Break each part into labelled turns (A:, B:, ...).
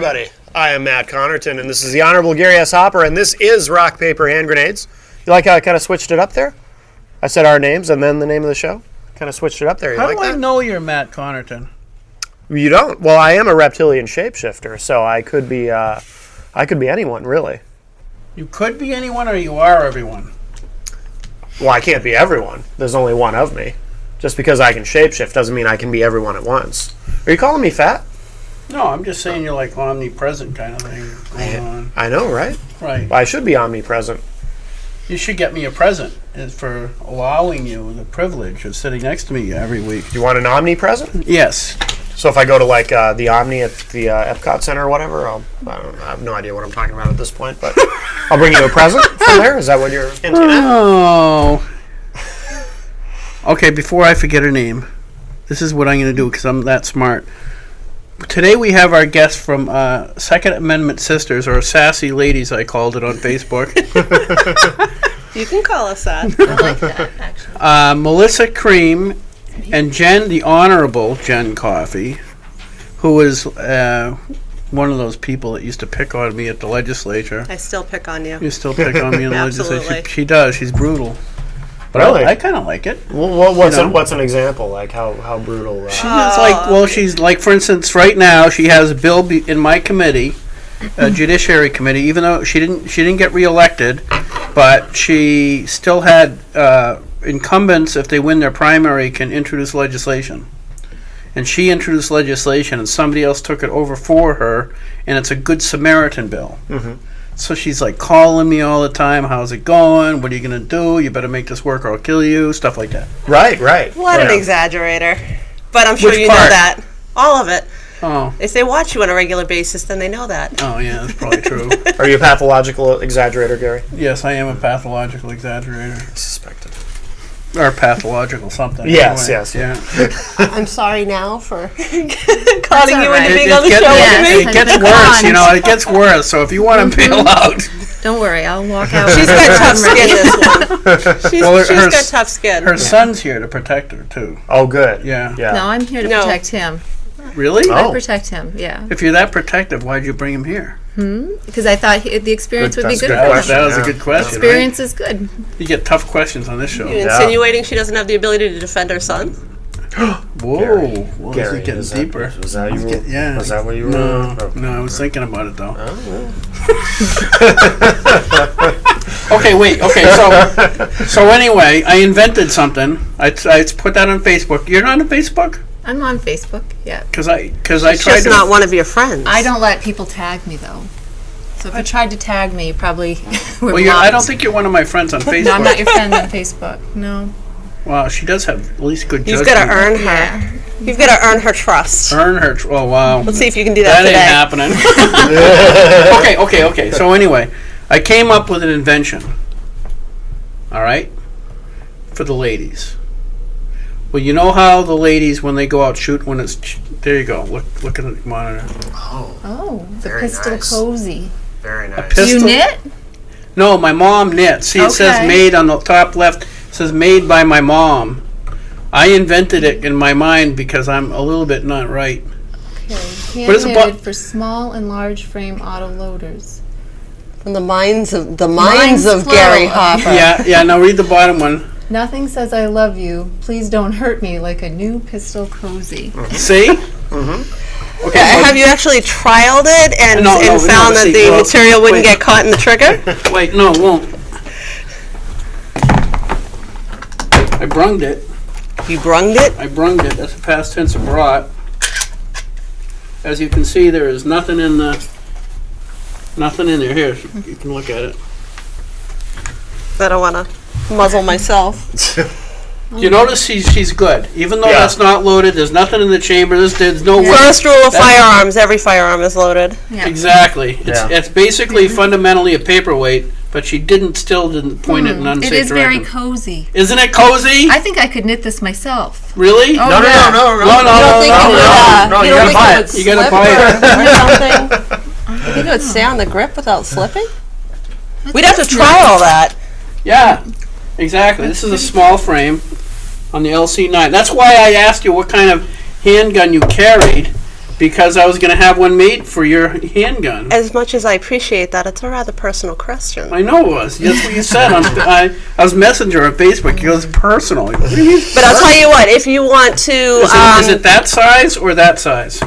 A: everybody. I am Matt Connerton, and this is the Honorable Gary S. Hopper, and this is Rock, Paper, Hand Grenades. You like how I kind of switched it up there? I said our names and then the name of the show. Kind of switched it up there. You
B: How
A: like
B: do I
A: that?
B: know you're Matt Connerton?
A: You don't? Well, I am a reptilian shapeshifter, so I could be anyone, really.
B: You could be anyone or you are everyone.
A: Well, I can't be everyone. There's only one of me. Just because I can shapeshift doesn't mean I can be everyone at once. Are you calling me fat?
B: No, I'm just saying you're like omnipresent kind of thing going on.
A: I know, right?
B: Right.
A: I should be omnipresent.
B: You should get me a present for allowing you the privilege of sitting next to me every week.
A: You want an omnipresent?
B: Yes.
A: So if I go to like the Omni at the Epcot Center or whatever, I have no idea what I'm talking about at this point, but I'll bring you a present from there. Is that what you're hinting at?
B: Oh. Okay, before I forget her name, this is what I'm going to do because I'm that smart. Today we have our guest from Second Amendment Sisters, or Sassy Ladies, I called it on Facebook.
C: You can call us that. I like that,
B: actually. Melissa Cream and Jen, the Honorable Jen Coffey, who is one of those people that used to pick on me at the legislature.
C: I still pick on you.
B: You still pick on me in the legislature?
C: Absolutely.
B: She does. She's brutal. But
A: Really?
B: I kind of like it.
A: Well, what's an example? Like how brutal?
B: She's like, for instance, right now she has a bill in my committee, Judiciary Committee. Even though she didn't get reelected, but she still had incumbents, if they win their primary, can introduce legislation. And she introduced legislation, and somebody else took it over for her, and it's a Good Samaritan bill. Mm-hmm. So she's like calling me all the time. How's it going? What are you going to do? You better make this work or I'll kill you. Stuff like that.
A: Right.
C: What an exaggerator. But I'm sure
B: Which
C: you
B: part?
C: know that. All of it.
B: Oh.
C: If they watch you on a regular basis, then they know that.
B: Oh, yeah, that's probably true.
A: Are you a pathological exaggerator, Gary?
B: Yes, I am a pathological exaggerator.
A: I suspected.
B: Or pathological something.
A: Yes,
B: anyway.
A: yes.
B: Yeah.
C: I'm sorry now for calling you into being on the
B: gets,
C: show with me.
B: It gets worse, it gets worse. So if you want to bail out.
D: Don't worry, I'll walk out.
C: She's got tough skin, this one. She's got tough skin.
B: Her son's here to protect her, too.
A: Oh, good.
B: Yeah.
D: No, I'm here to protect him.
B: Really?
D: I protect him, yeah.
B: If you're that protective, why'd you bring him here?
D: Because I thought the experience would be good for him.
B: That was a good question.
D: Experience is good.
B: You get tough questions on this show.
C: You insinuating she doesn't have the ability to defend her son?
B: Whoa. Well,
A: Gary,
B: this is getting deeper.
A: Was that you?
B: Yeah.
A: Was that what you were?
B: No, I was thinking about it, though.
A: Oh.
B: Okay, wait. Okay, so anyway, I invented something. I put that on Facebook. You're not on Facebook?
D: I'm on Facebook, yeah.
B: Because I tried
C: She's just not one of your friends.
D: I don't let people tag me, though. So if you tried to tag me, you probably would
B: Well, I don't think you're one of my friends on Facebook.
D: No, I'm not your friend on Facebook, no.
B: Well, she does have at least good judgment.
C: You've got to earn her. You've got to earn her trust.
B: Earn her. Oh, wow.
C: Let's see if you can do that today.
B: That ain't happening. Okay. So anyway, I came up with an invention. All right? For the ladies. Well, you know how the ladies, when they go out shoot, when it's... There you go. Look at the monitor.
D: Oh, the
A: very
D: pistol
A: nice.
D: cozy.
A: Very nice.
B: Pistol?
D: You knit?
B: No, my mom knits. See, it says made on the top left. It says made by my mom. I invented it in my mind because I'm a little bit not right.
D: Okay.
B: What is
D: Hand
B: it
D: knitted for small and large frame auto loaders.
C: From the minds of
D: Minds
C: Gary
D: plural.
C: Hopper.
B: Yeah. Now read the bottom one.
D: Nothing says I love you. Please don't hurt me like a new pistol cozy.
B: See? Mm-hmm. Okay.
C: Have you actually trialed it and
B: No,
C: found that
B: see,
C: the
B: well,
C: material wouldn't
B: wait.
C: get caught in the trigger?
B: Wait, no, it won't. I brunged it.
C: You brunged it?
B: I brunged it. That's the past tense of brought. As you can see, there is nothing in there. Here, you can look at it.
C: I don't want to muzzle myself.
B: You notice she's good. Even though
A: Yeah.
B: that's not loaded, there's nothing in the chamber. There's no work.
C: First rule of firearms, every firearm is loaded.
D: Yeah.
B: Exactly.
A: Yeah.
B: It's basically fundamentally a paperweight, but she didn't point it in unsafe
D: It is very
B: direction.
D: cozy.
B: Isn't it cozy?
D: I think I could knit this myself.
B: Really?
D: Oh,
A: No.
C: You
A: You gotta buy it.
B: You gotta buy it.
C: Or something? You think it would stay on the grip without slipping? We'd have to try all that.
B: Yeah, exactly. This is a small frame on the LC9. That's why I asked you what kind of handgun you carried, because I was going to have one made for your handgun.
C: As much as I appreciate that, it's a rather personal question.
B: I know it was. That's what you said. I was messenger on Facebook. It goes personal. But
C: But I'll tell you what, if you want to,
B: is it that size or that size?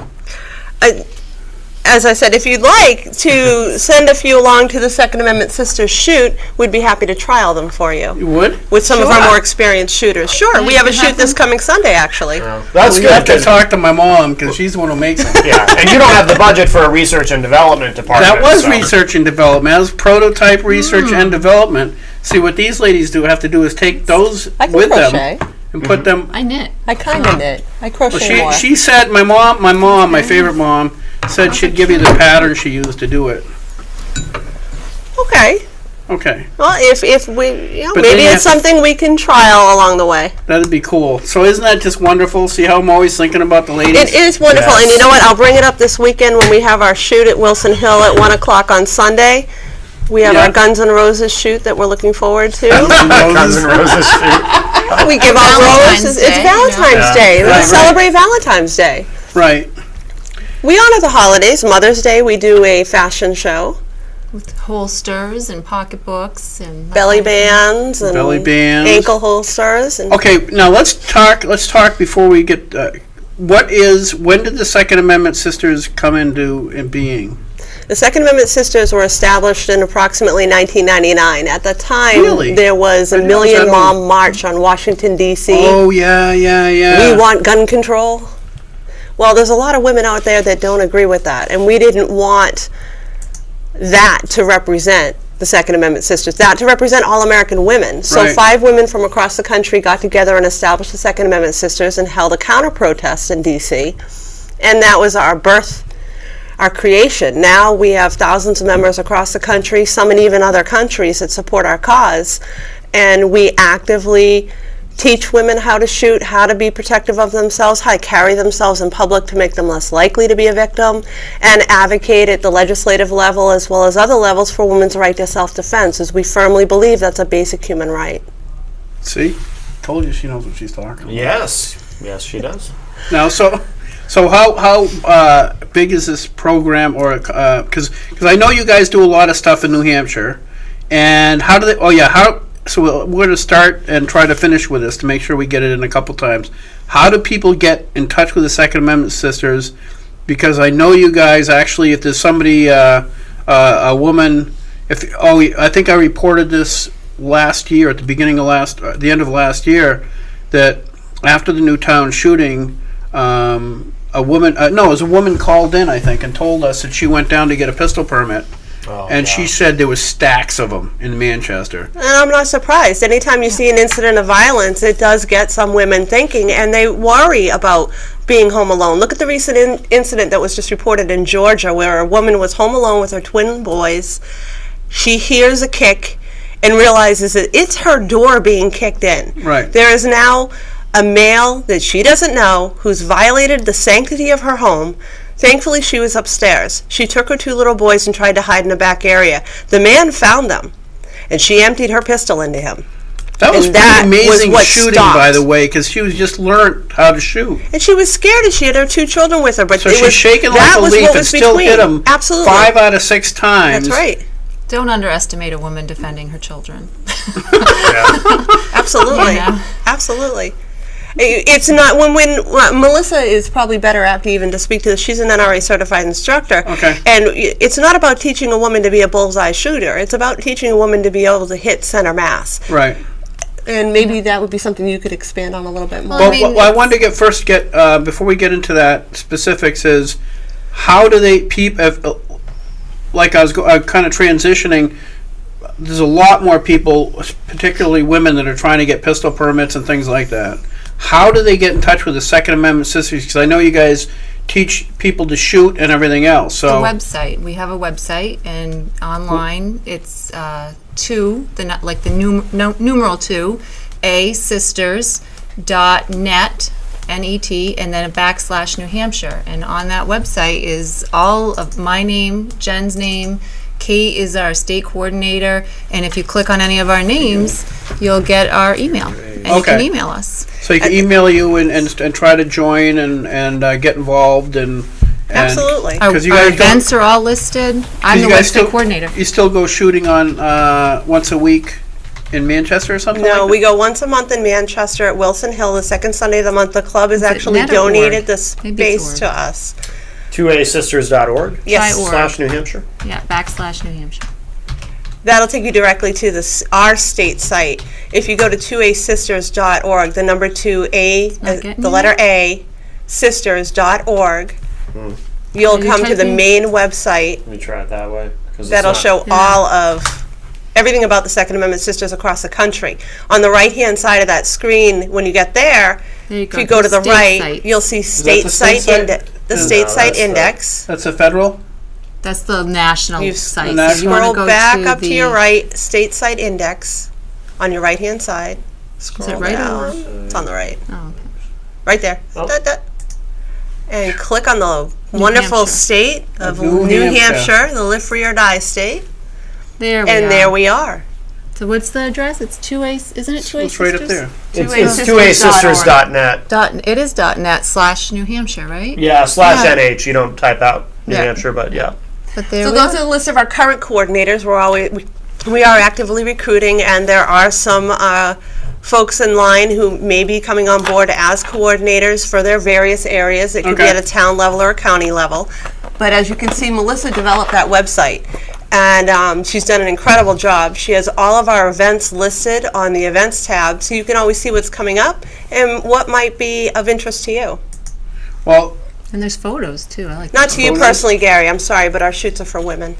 C: as I said, if you'd like to send a few along to the Second Amendment Sisters shoot, we'd be happy to trial them for
B: You
C: you
B: would?
C: with some of
B: Sure.
C: our more experienced shooters. Sure, we have a shoot this coming Sunday, actually.
A: That's
B: You
A: good.
B: have to
A: 'Cause-
B: talk to my mom because she's the one who makes them.
A: yeah, and you don't have the budget for a research and development department.
B: That was
A: so-
B: research and development. That was prototype research and development. See, what these ladies have to do is take those
C: I can
B: with
C: crochet.
B: them and put them.
D: I knit.
C: I kind of knit. I crochet more.
B: She said, my favorite mom, said she'd give you the pattern she used to do it.
C: Okay.
B: Okay,
C: Well, if we,
B: But
C: maybe
B: then you
C: it's
B: have to-
C: something we can trial along the way.
B: that'd be cool. So isn't that just wonderful? See how I'm always thinking about the ladies?
C: It is wonderful,
A: Yes.
C: and you know what? I'll bring it up this weekend when we have our shoot at Wilson Hill at 1 o'clock on Sunday. We have
B: Yeah.
C: our Guns N' Roses shoot that we're looking forward to.
A: Guns N' Roses shoot.
C: We give out
D: Valentine's
C: roses.
D: Day,
C: It's Valentine's
A: Yeah.
C: Day. We
B: Right, right.
C: celebrate Valentine's Day.
B: Right.
C: We honor the holidays. Mother's Day, we do a fashion show.
D: With holsters and pocketbooks and
C: Belly bands and
B: Belly bands.
C: ankle holsters. And
B: Okay, now let's talk before we get, when did the Second Amendment Sisters come into being?
C: The Second Amendment Sisters were established in approximately 1999. At the time,
B: Really?
C: there was a
B: didn't know it was
C: Million
B: that
C: Mom March on Washington, D.C.
B: Oh, yeah.
C: We want gun control. Well, there's a lot of women out there that don't agree with that, and we didn't want that to represent the Second Amendment Sisters, that to represent all American women. So
B: Right.
C: 5 women from across the country got together and established the Second Amendment Sisters and held a counter-protest in D.C., and that was our birth, our creation. Now we have thousands of members across the country, some in even other countries that support our cause, and we actively teach women how to shoot, how to be protective of themselves, how to carry themselves in public to make them less likely to be a victim, and advocate at the legislative level as well as other levels for women's right to self-defense, as we firmly believe that's a basic human right.
B: See? Told you she knows what she's talking about.
A: Yes, yes, she does.
B: Now, so how big is this program, or because I know you guys do a lot of stuff in New Hampshire, and how do they? Oh yeah, how? So we're going to start and try to finish with this to make sure we get it in a couple times. How do people get in touch with the Second Amendment Sisters? Because I know you guys actually, if there's somebody, a woman, I think I reported this last year at the beginning of the end of last year, that after the Newtown shooting, a woman, it was a woman called in, I think, and told us that she went down to get a pistol permit.
A: Oh,
B: And
A: wow.
B: she said there was stacks of them in Manchester.
C: And I'm not surprised. Anytime you see an incident of violence, it does get some women thinking, and they worry about being home alone. Look at the recent incident that was just reported in Georgia, where a woman was home alone with her twin boys. She hears a kick and realizes that it's her door being kicked in.
B: Right.
C: There is now a male that she doesn't know who's violated the sanctity of her home. Thankfully, she was upstairs. She took her 2 little boys and tried to hide in a back area. The man found them, and she emptied her pistol into him.
B: That was
C: And
B: pretty
C: that was
B: amazing
C: what
B: shooting,
C: stopped.
B: by the way, because she was just learned how to shoot.
C: And she was scared, and she had her 2 children with her. But
B: So
C: it
B: she's
C: was,
B: shaking like
C: that
B: a
C: was
B: leaf
C: what
B: and
C: was
B: still
C: between.
B: hit him
C: Absolutely.
B: 5 out of 6 times.
C: That's right.
D: Don't underestimate a woman defending her children.
C: Absolutely.
D: Yeah.
C: Absolutely. It's not when Melissa is probably better apt even to speak to this. She's an NRA certified instructor.
B: Okay.
C: And it's not about teaching a woman to be a bullseye shooter. It's about teaching a woman to be able to hit center mass.
B: Right.
C: And maybe that would be something you could expand on a little bit more.
D: Well,
B: Well,
D: I mean,
B: what I wanted to get before we get into that specifics is, how do they like I was kind of transitioning. There's a lot more people, particularly women, that are trying to get pistol permits and things like that. How do they get in touch with the Second Amendment Sisters? Because I know you guys teach people to shoot and everything else.
D: The
B: So
D: website. We have a website, and online it's numeral 2, sisters.net, N-E-T, and then a / New Hampshire. And on that website is all of my name, Jen's name. Kate is our state coordinator, and if you click on any of our names, you'll get our email, and you can
B: Okay.
D: email us.
B: you can email you and try to join and get involved and And-
C: Absolutely.
D: Our,
B: 'Cause you
D: our
B: guys don't-
D: events are all listed. I'm the
B: you guys
D: website
B: still-
D: coordinator.
B: You still go shooting on once a week in Manchester or something
C: No,
B: like
C: we go once a month in Manchester at Wilson Hill, the second Sunday of the month. The club has
D: Is it
C: actually
D: net or org?
C: donated the
D: Maybe it's
C: space
D: org.
C: to us.
A: 2asisters.org
C: Yes.
D: Try org.
A: slash New Hampshire.
D: Yeah, / New Hampshire.
C: That'll take you directly to our state site. If you go to 2asisters.org, the number 2A,
D: not getting
C: the
D: you?
C: letter A, sisters.org, you'll
D: Maybe
C: come to
D: type
C: the
D: in-
C: main website
A: Let me try it that way. 'cause it's
C: that'll
A: not-
C: show all of everything about the Second Amendment Sisters across the country. On the right-hand side of that screen, when you get there,
D: There you
C: if
D: go.
C: you go to the
D: State
C: right,
D: site.
C: you'll see
B: the
C: state
B: state
C: site
B: site?
C: index. The
B: No,
C: state site
A: that's the-
C: index.
B: That's a federal?
D: That's the national
C: You
D: site.
B: the
D: So you wanna
C: scroll
D: go
C: back
D: to
C: up to
D: the-
C: your right, state site index, on your right-hand side. Scroll
D: right or
C: down. It's on the right.
D: Oh, okay.
C: Right there.
A: Oh.
C: Da, da. And click on the wonderful
D: Hampshire.
C: state of
B: New
C: New
B: Hampshire.
C: Hampshire, the Live Free or Die state.
D: There we
C: And
D: are.
C: there we are.
D: So what's the address? It's 2A, isn't it 2A
B: It's right up there.
A: It's
D: 2asisters.org.
A: 2asisters.net.
D: It is .net / New Hampshire, right?
A: Yeah, /
D: Yeah.
A: NH. You don't type out New
D: Yeah.
A: Hampshire, but yeah.
D: But there
C: So
D: we
C: those are
D: are.
C: the list of our current coordinators. We are actively recruiting, and there are some folks in line who may be coming on board as coordinators for their various areas. It could be
B: Okay.
C: at a town level or a county level. But as you can see, Melissa developed that website, and she's done an incredible job. She has all of our events listed on the events tab, so you can always see what's coming up and what might be of interest to you.
B: Well,
D: And there's photos too. I like
C: Not
D: that.
C: to you personally, Gary, I'm sorry, but our shoots are for women.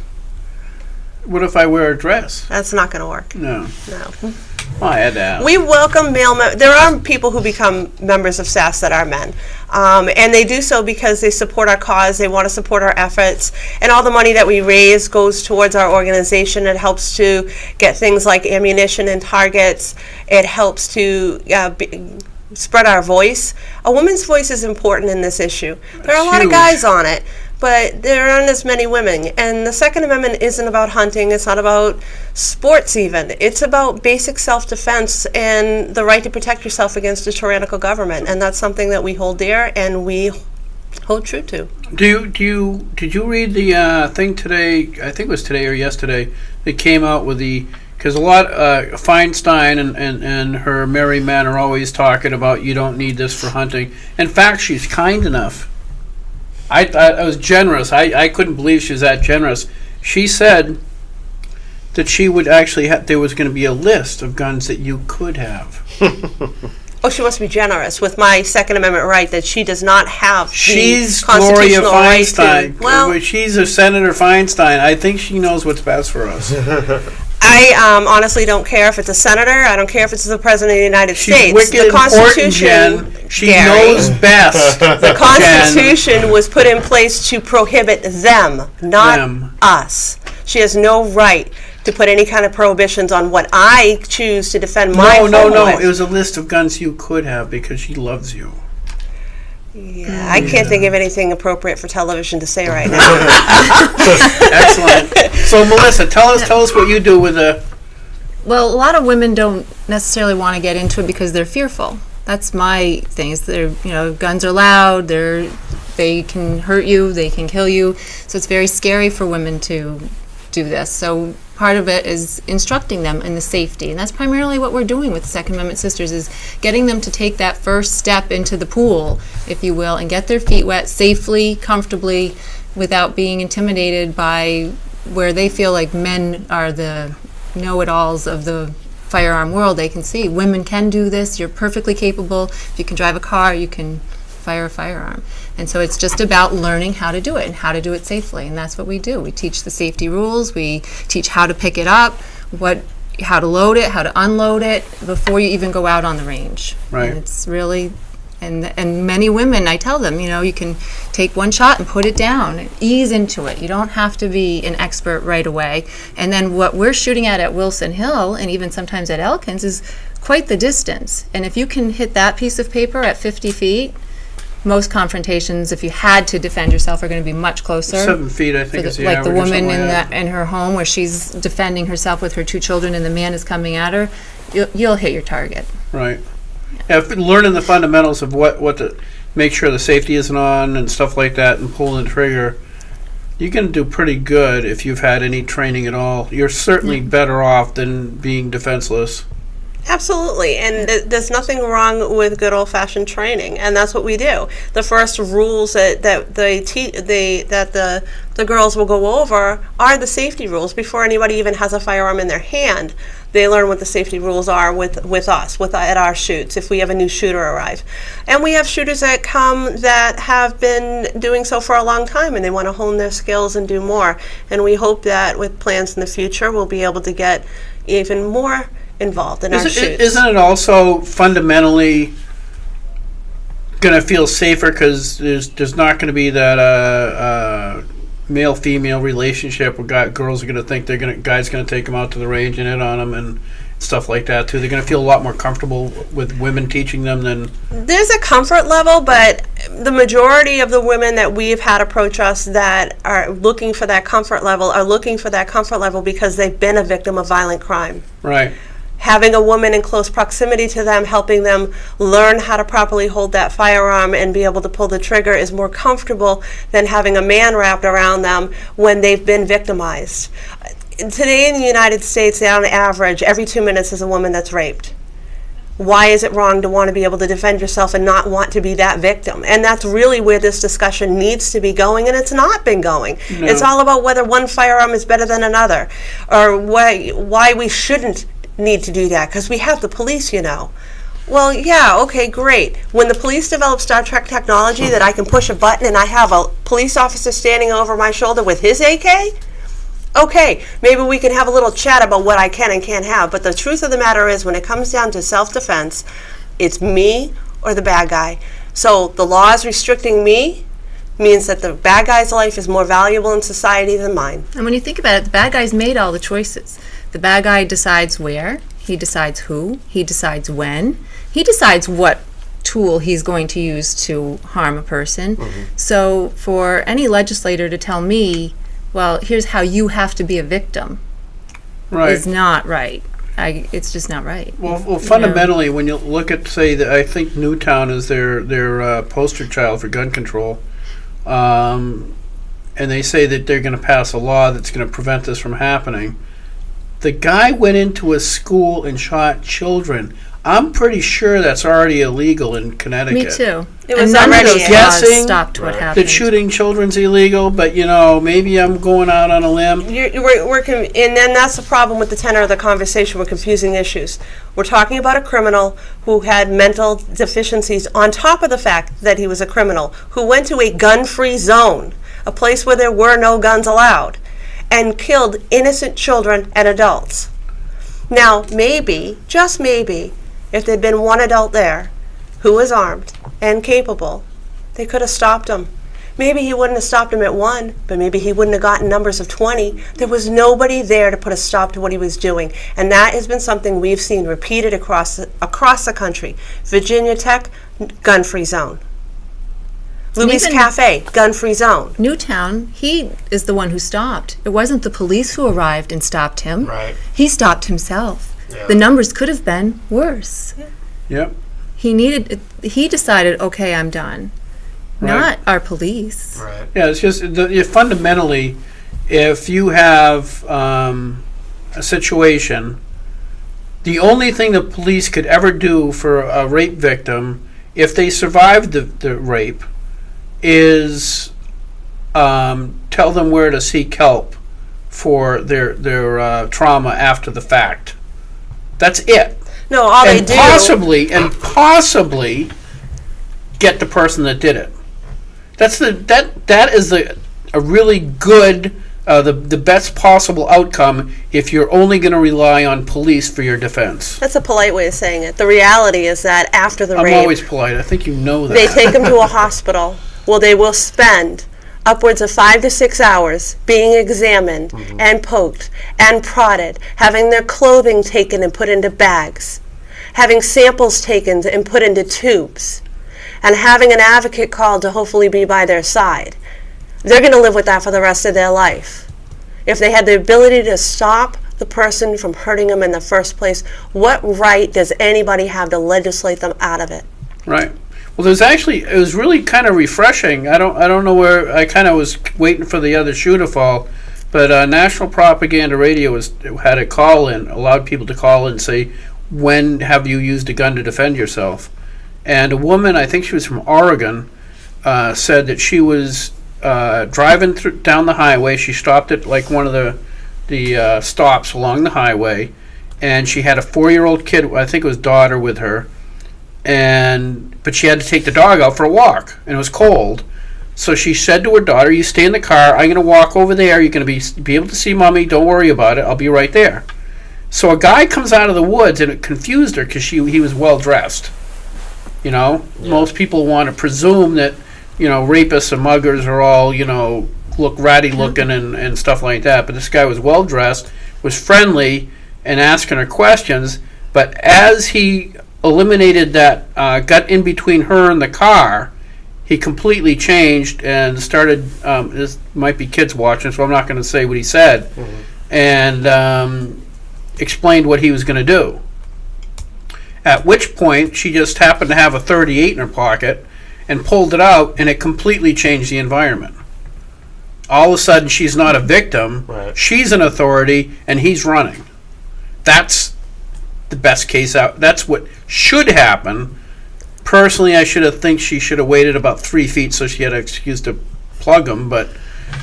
B: what if I wear a dress?
C: That's not going to work.
B: No.
C: No.
B: Well, I had to ask.
C: We welcome male there are people who become members of SAS that are men. And they do so because they support our cause, they want to support our efforts, and all the money that we raise goes towards our organization. It helps to get things like ammunition and targets. It helps to spread our voice. A woman's voice is important in this issue. There are a lot of
B: Huge.
C: guys on it, but there aren't as many women. And the Second Amendment isn't about hunting, it's not about sports even. It's about basic self-defense and the right to protect yourself against a tyrannical government. And that's something that we hold dear and we hold true to.
B: Did you read the thing today? I think it was today or yesterday. They came out with the because a lot Feinstein and her merry men are always talking about you don't need this for hunting. In fact, she's kind enough. I was generous. I couldn't believe she was that generous. She said that she would actually there was going to be a list of guns that you could have.
C: Oh, she must be generous with my Second Amendment right that she does not have
B: She's
C: the
B: Gloria
C: constitutional right
B: Feinstein.
C: to. Well,
B: She's a Senator Feinstein. I think she knows what's best for us.
C: I honestly don't care if it's a senator. I don't care if it's the president of the United
B: She's
C: States.
B: wicked
C: The
B: important,
C: Constitution,
B: Jen. She
C: Gary,
B: knows best.
C: the Constitution was put in place to prohibit them, not
B: Them.
C: us. She has no right to put any kind of prohibitions on what I choose to defend my
B: No, no,
C: home
B: no.
C: with.
B: It was a list of guns you could have because she loves you.
C: Yeah, I can't think of anything appropriate for television to say right now.
B: Excellent. So, Melissa, tell us what you do with the.
D: Well, a lot of women don't necessarily want to get into it because they're fearful. That's my thing. Is they're, guns are loud. They can hurt you. They can kill you. So it's very scary for women to do this. So part of it is instructing them in the safety, and that's primarily what we're doing with the Second Amendment Sisters, is getting them to take that first step into the pool, if you will, and get their feet wet safely, comfortably, without being intimidated by where they feel like men are the know-it-alls of the firearm world. They can see women can do this. You're perfectly capable. If you can drive a car, you can fire a firearm. And so it's just about learning how to do it and how to do it safely, and that's what we do. We teach the safety rules, we teach how to pick it up, how to load it, how to unload it before you even go out on the range.
B: Right.
D: And it's really, and many women, I tell them, you can take one shot and put it down, ease into it. You don't have to be an expert right away. And then what we're shooting at Wilson Hill, and even sometimes at Elkins, is quite the distance. And if you can hit that piece of paper at 50 feet, most confrontations, if you had to defend yourself, are going to be much closer.
B: 7 feet, I think,
D: For
B: is the
D: like the
B: average or
D: woman
B: something
D: in
B: like that.
D: in her home where she's defending herself with her 2 children and the man is coming at her, you'll hit your target.
B: Right. Yeah, learning the fundamentals of what make sure the safety isn't on and stuff like that, and pull the trigger, you can do pretty good if you've had any training at all. You're certainly better off than being defenseless.
C: Absolutely, and there's nothing wrong with good old-fashioned training, and that's what we do. The first rules that the girls will go over are the safety rules before anybody even has a firearm in their hand. They learn what the safety rules are with us, at our shoots, if we have a new shooter arrive. And we have shooters that come that have been doing so for a long time, and they want to hone their skills and do more. And we hope that with plans in the future, we'll be able to get even more involved in our shoots.
B: Isn't it also fundamentally going to feel safer because there's not going to be that male-female relationship where girls are going to think guys going to take them out to the range and hit on them and stuff like that too? They're going to feel a lot more comfortable with women teaching them than...
C: There's a comfort level, but the majority of the women that we've had approach us that are looking for that comfort level are looking for that comfort level because they've been a victim of violent crime.
B: Right.
C: Having a woman in close proximity to them, helping them learn how to properly hold that firearm and be able to pull the trigger is more comfortable than having a man wrapped around them when they've been victimized. Today in the United States, on average, every 2 minutes is a woman that's raped. Why is it wrong to want to be able to defend yourself and not want to be that victim? And that's really where this discussion needs to be going, and it's not been going.
B: No.
C: It's all about whether one firearm is better than another, or why we shouldn't need to do that, because we have the police, you know. Well, yeah, okay, great. When the police develop Star Trek technology that I can push a button and I have a police officer standing over my shoulder with his AK, okay, maybe we can have a little chat about what I can and can't have. But the truth of the matter is, when it comes down to self-defense, it's me or the bad guy. So the laws restricting me means that the bad guy's life is more valuable in society than mine.
D: And when you think about it, the bad guy's made all the choices. The bad guy decides where, he decides who, he decides when, he decides what tool he's going to use to harm a person. So for any legislator to tell me, well, here's how you have to be a victim,
B: Right.
D: is not right. It's just not right.
B: Well, fundamentally, when you look at, say, I think Newtown is their poster child for gun control, and they say that they're going to pass a law that's going to prevent this from happening. The guy went into a school and shot children. I'm pretty sure that's already illegal in Connecticut.
D: Me too.
C: It was
D: and none of
C: already
D: those
B: guessing
D: laws stopped what happened.
B: That shooting children's illegal, but maybe I'm going out on a limb.
C: And then that's the problem with the tenor of the conversation. We're confusing issues. We're talking about a criminal who had mental deficiencies on top of the fact that he was a criminal, who went to a gun-free zone, a place where there were no guns allowed, and killed innocent children and adults. Now, maybe, just maybe, if there'd been one adult there who was armed and capable, they could have stopped him. Maybe he wouldn't have stopped him at 1, but maybe he wouldn't have gotten numbers of 20. There was nobody there to put a stop to what he was doing. And that has been something we've seen repeated across the country. Virginia Tech, gun-free zone. Louis Cafe, gun-free zone.
D: Newtown, he is the one who stopped. It wasn't the police who arrived and stopped him.
A: Right.
D: He stopped himself.
A: Yeah.
D: The numbers could have been worse.
B: Yep.
D: He decided, okay, I'm done.
B: Right.
D: Not our police.
A: Right.
B: Yeah, it's just fundamentally, if you have a situation, the only thing the police could ever do for a rape victim, if they survived the rape, is tell them where to seek help for their trauma after the fact. That's it.
C: No, all they do.
B: Possibly get the person that did it. That is a really good, the best possible outcome if you're only going to rely on police for your defense.
C: That's a polite way of saying it. The reality is that after the
B: I'm
C: rape,
B: always polite. I think you know that.
C: they take them to a hospital. Well, they will spend upwards of 5 to 6 hours being examined and poked and prodded, having their clothing taken and put into bags, having samples taken and put into tubes, and having an advocate called to hopefully be by their side. They're going to live with that for the rest of their life. If they had the ability to stop the person from hurting them in the first place, what right does anybody have to legislate them out of it?
B: Right. Well, there's actually, it was really kind of refreshing. I don't know where, I kind of was waiting for the other shoe to fall, but National Propaganda Radio had a call in, allowed people to call in and say, when have you used a gun to defend yourself? And a woman, I think she was from Oregon, said that she was driving down the highway. She stopped at like one of the stops along the highway, and she had a 4-year-old kid, I think it was daughter, with her, but she had to take the dog out for a walk, and it was cold. So she said to her daughter, "You stay in the car. I'm going to walk over there. You're going to be able to see Mommy. Don't worry about it. I'll be right there." So a guy comes out of the woods, and it confused her because he was well dressed. You know, most people want to presume that, you know, rapists and muggers are all, you know, look ratty looking and stuff like that. But this guy was well dressed, was friendly, and asking her questions. But as he eliminated that, got in between her and the car, he completely changed and started, this might be kids watching, so I'm not going to say what he said, and explained what he was going to do. At which point, she just happened to have a .38 in her pocket and pulled it out, and it completely changed the environment. All of a sudden, she's not a victim,
A: Right.
B: she's an authority, and he's running. That's the best case out. That's what should happen. Personally, I think she should have waited about 3 feet so she had an excuse to plug him, but,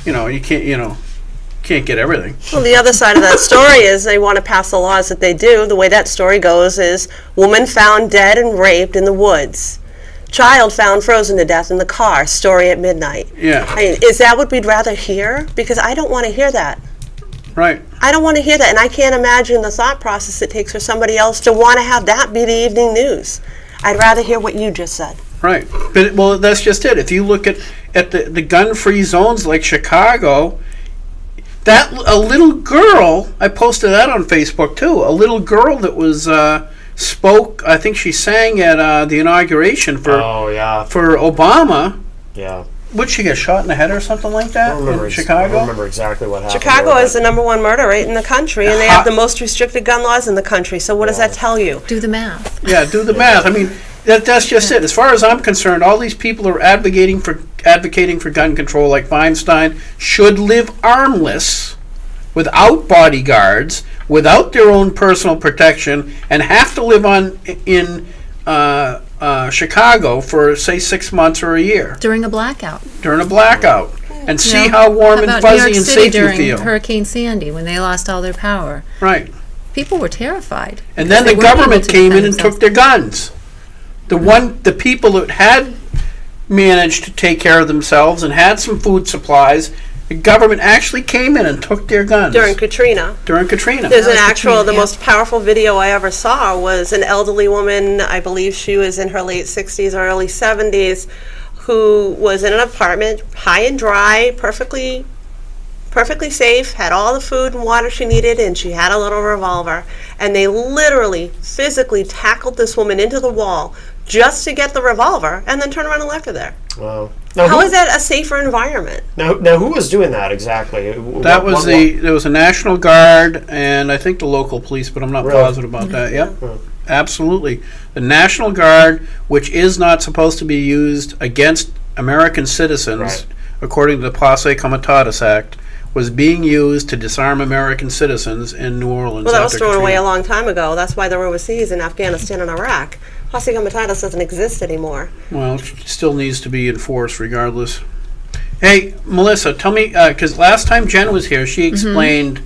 B: you know, you can't get everything.
C: Well, the other side of that story is they want to pass the laws that they do. The way that story goes is woman found dead and raped in the woods. Child found frozen to death in the car. Story at midnight.
B: Yeah,
C: I mean, is that what we'd rather hear? Because I don't want to hear that.
B: right.
C: I don't want to hear that, and I can't imagine the thought process it takes for somebody else to want to have that be the evening news. I'd rather hear what you just said.
B: Right, but well, that's just it. If you look at the gun-free zones like Chicago, that a little girl, I posted that on Facebook too. A little girl that was spoke. I think she sang at the inauguration for
A: Oh yeah,
B: for Obama.
A: yeah.
B: Would she get shot in the head or something like that in
A: I
B: Chicago?
A: don't remember exactly what happened.
C: Chicago
A: there,
C: is the
A: but-
C: #1 murder rate in the country, and they have the most restricted gun laws in the country. So what does that tell you?
D: Do the math.
B: Yeah, do the math. I mean, that's just it. As far as I'm concerned, all these people who are advocating for gun control, like Feinstein, should live armless, without bodyguards, without their own personal protection, and have to live in Chicago for, say, 6 months or a year
D: During a blackout.
B: during a blackout, and see
D: You know,
B: how warm
D: how
B: and
D: about New
B: fuzzy
D: York
B: and
D: City
B: safe you
D: during
B: feel.
D: Hurricane Sandy when they lost all their power.
B: Right.
D: People were terrified.
B: And
D: because
B: then
D: they
B: the
D: weren't able
B: government
D: to
B: came in
D: defend
B: and
D: themselves.
B: took their guns. The people that had managed to take care of themselves and had some food supplies, the government actually came in and took their guns
C: During Katrina.
B: during Katrina.
C: There's an
D: was
C: actual,
D: Katrina,
C: the
D: yeah.
C: most powerful video I ever saw was an elderly woman, I believe she was in her late 60s or early 70s, who was in an apartment, high and dry, perfectly safe, had all the food and water she needed, and she had a little revolver. And they literally, physically tackled this woman into the wall just to get the revolver and then turn around and left her there.
A: Wow. Now,
C: How
A: who,
C: is that a safer environment?
A: now who was doing that exactly?
B: That was there was a National Guard and I think the local police, but I'm not
A: Really?
B: positive about that. Yep. Absolutely. The National Guard, which is not supposed to be used against American citizens,
A: Right.
B: according to the Posse Comitatus Act, was being used to disarm American citizens in New Orleans.
C: Well, that was
B: after
C: thrown away
B: Katrina.
C: a long time ago. That's why they're overseas in Afghanistan and Iraq. Posse Comitatus doesn't exist anymore.
B: Well, it still needs to be enforced regardless. Hey, Melissa, tell me, because last time Jen was here, she explained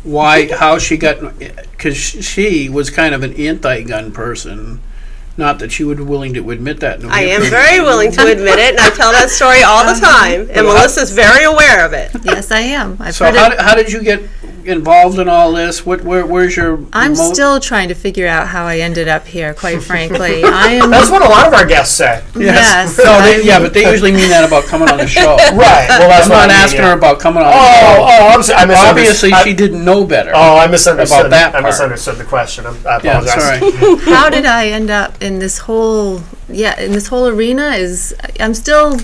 B: how she got, because she was kind of an anti-gun person. Not that she would be willing to admit that.
C: I am very willing to admit it, and I tell that story all the time, and Melissa's very aware of it.
D: Yes, I am. I've
B: So
D: heard it.
B: how did you get involved in all this? Where's your?
D: I'm still trying to figure out how I ended up here, quite frankly. I am.
A: That's what a lot of our guests say.
D: Yes.
B: No,
D: I'm-
B: yeah, but they usually mean that about coming on the show.
A: Right. Well, that's
B: I'm
A: what
B: not
A: I mean,
B: asking
A: yeah.
B: her about coming on the show.
A: I misunderstood.
B: Obviously, she didn't know better.
A: Oh, I misunderstood.
B: About that
A: I
B: part.
A: misunderstood the question. I
B: yeah,
A: apologize.
B: sorry.
D: How did I end up in this whole arena is I'm still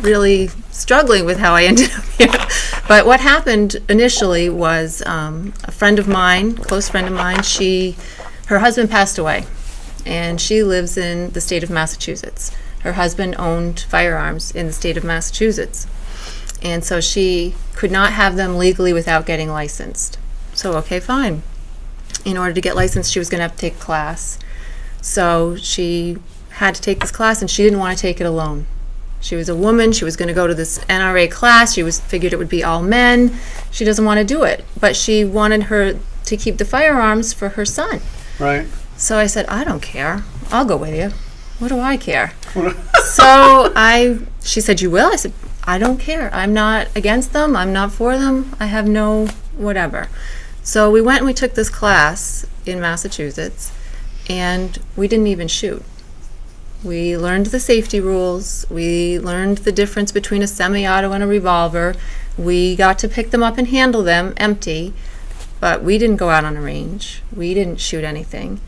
D: really struggling with how I ended up here. But what happened initially was a friend of mine, close friend of mine, her husband passed away, and she lives in the state of Massachusetts. Her husband owned firearms in the state of Massachusetts. And so she could not have them legally without getting licensed. So, okay, fine. In order to get licensed, she was going to have to take a class. So she had to take this class, and she didn't want to take it alone. She was a woman. She was going to go to this NRA class. She figured it would be all men. She doesn't want to do it. But she wanted her to keep the firearms for her son.
B: Right.
D: So I said, I don't care. I'll go with you. What do I care? So she said, you will? I said, I don't care. I'm not against them. I'm not for them. I have no whatever. So we went and we took this class in Massachusetts, and we didn't even shoot. We learned the safety rules. We learned the difference between a semi-auto and a revolver. We got to pick them up and handle them empty, but we didn't go out on a range. We didn't shoot anything.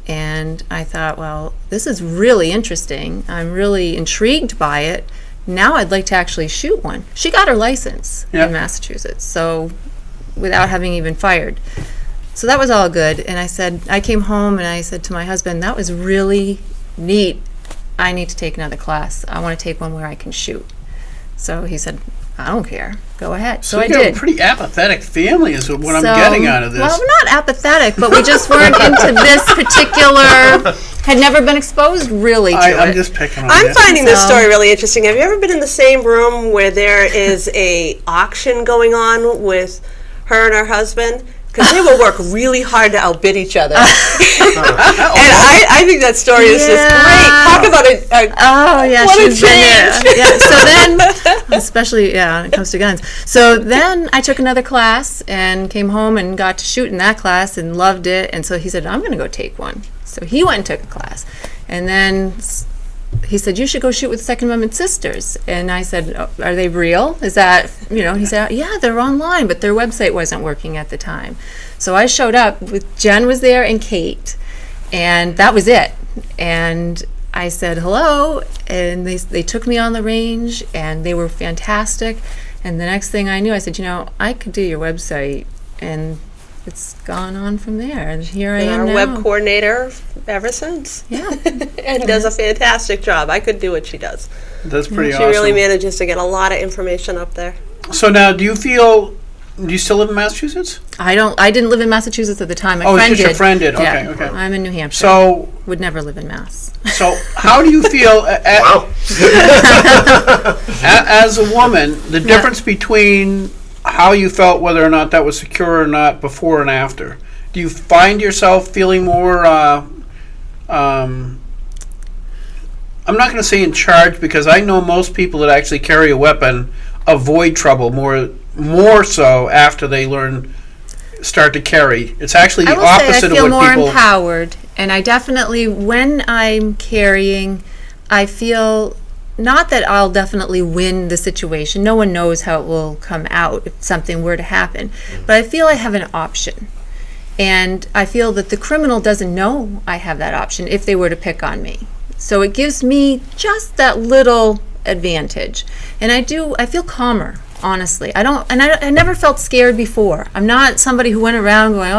D: And I thought, well, this is really interesting. I'm really intrigued by it. Now I'd like to actually shoot one. She got her license in Massachusetts, so without having even fired. So that was all good. And I came home and I said to my husband, that was really neat. I need to take another class. I want to take one where I can shoot. So he said, I don't care. Go ahead. So I
B: you got
D: did.
B: a pretty apathetic family is what I'm getting out of this.
D: Well, we're not apathetic, but we just weren't into this particular, had never been exposed really to
B: I'm
D: it.
B: just picking on
C: I'm
B: you.
C: finding this
D: So-
C: story really interesting. Have you ever been in the same room where there is a auction going on with her and her husband? Because they will work really hard to outbid each other. And I think that story is just great. Talk about it.
D: Oh yeah,
C: What a
D: she's been there.
C: change.
D: Yeah. So then, especially when it comes to guns. So then I took another class and came home and got to shoot in that class and loved it. And so he said, I'm going to go take one. So he went and took a class, and then he said, you should go shoot with Second Amendment Sisters. And I said, oh, are they real? Is that, he said, yeah, they're online, but their website wasn't working at the time. So I showed up with Jen was there and Kate, and that was it. And I said, hello, and they took me on the range, and they were fantastic. And the next thing I knew, I said, I could do your website, and it's gone on from there. And here I am
C: Our
D: now.
C: web coordinator ever since.
D: Yeah.
C: And does a fantastic job. I could do what she does.
B: That's pretty
C: She
B: awesome.
C: really manages to get a lot of information up there.
B: So now, do you still live in Massachusetts?
D: I didn't live in Massachusetts at the time. My
B: Oh, it's
D: friend
B: just your
D: did.
B: friend did. Okay,
D: Yeah.
B: okay.
D: I'm in New Hampshire.
B: So,
D: Would never live in Mass.
B: how do you feel
A: Wow.
B: as a woman, the difference between how you felt, whether or not that was secure or not, before and after? Do you find yourself feeling more, I'm not going to say in charge, because I know most people that actually carry a weapon avoid trouble more so after they start to carry. It's actually the
D: I will
B: opposite
D: say I feel
B: of what
D: more
B: people...
D: empowered, and I definitely, when I'm carrying, I feel not that I'll definitely win the situation. No one knows how it will come out if something were to happen, but I feel I have an option. And I feel that the criminal doesn't know I have that option if they were to pick on me. So it gives me just that little advantage. And I feel calmer, honestly. I never felt scared before. I'm not somebody who went around going,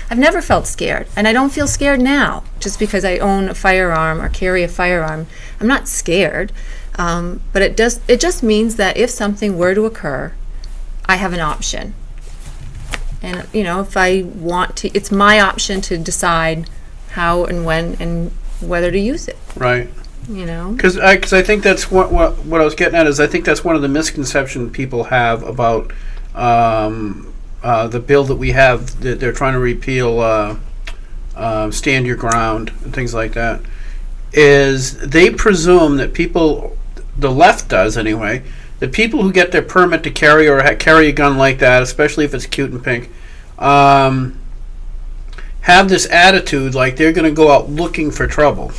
D: I've never felt scared. And I don't feel scared now just because I own a firearm or carry a firearm. I'm not scared. But it just means that if something were to occur, I have an option. And, if I want to, it's my option to decide how and when and whether to use it,
B: Right.
D: Because
B: Because I think that's what I was getting at is I think that's one of the misconceptions people have about the bill that we have that they're trying to repeal, stand your ground and things like that, is they presume that people, the left does anyway, that people who get their permit to carry or carry a gun like that, especially if it's cute and pink, have this attitude like they're going to go out looking for trouble.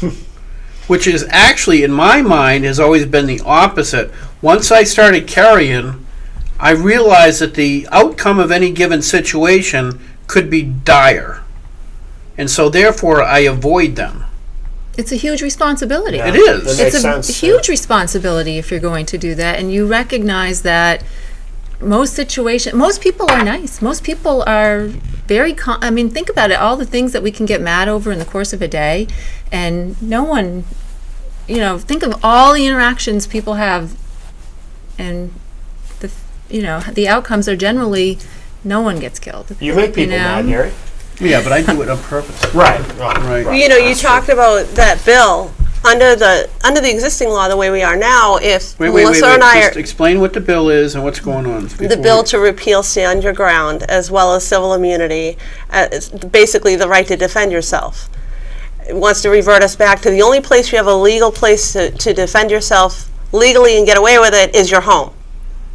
B: Which is actually, in my mind, has always been the opposite. Once I started carrying, I realized that the outcome of any given situation could be dire. And so therefore, I avoid them.
D: it's a huge responsibility.
A: Yeah.
B: It is.
A: That makes
D: It's a
A: sense.
D: huge responsibility if you're going to do that, and you recognize that most people are nice. Most people are very, think about it, all the things that we can get mad over in the course of a day, and no one, think of all the interactions people have, and the outcomes are generally no one gets killed.
A: You make people mad, Gary.
B: Yeah, but I do it on purpose.
A: Right.
B: Right.
C: You talked about that bill. Under the existing law, the way we are now, if
B: Wait.
C: Melissa and I
B: Just explain what the bill is and what's going on.
C: the bill to repeal stand your ground, as well as civil immunity, it's basically the right to defend yourself. It wants to revert us back to the only place you have a legal place to defend yourself legally and get away with it is your home.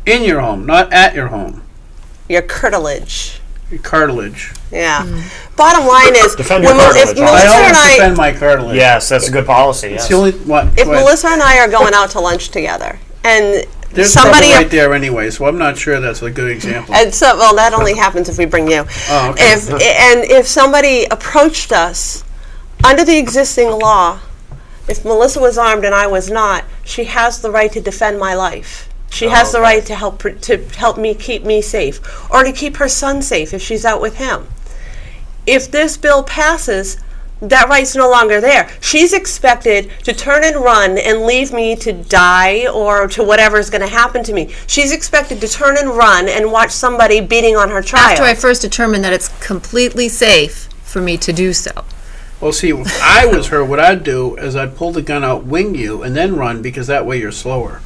B: In your home, not at your home.
C: Your curtilage.
B: Your cartilage.
C: Yeah. Bottom line is,
A: Defend your
C: if
A: cartilage.
C: Melissa
B: I
C: and
B: always
C: I,
B: defend my cartilage.
A: Yes, that's a good policy. Yes.
B: It's the only what.
C: if
B: go ahead.
C: Melissa and I are going out to lunch together, and
B: There's
C: somebody
B: trouble right there anyway, so I'm not sure that's a good example.
C: And so, well, that only happens if we bring you.
B: Oh, okay.
C: If somebody approached us under the existing law, if Melissa was armed and I was not, she has the right to defend my life. She has the right to help me keep me safe, or to keep her son safe if she's out with him. If this bill passes, that right's no longer there. She's expected to turn and run and leave me to die or to whatever's going to happen to me. She's expected to turn and run and watch somebody beating on her child.
D: After I first determine that it's completely safe for me to do so.
B: Well, see, if I was her, what I'd do is I'd pull the gun out, wing you, and then run, because that way you're slower.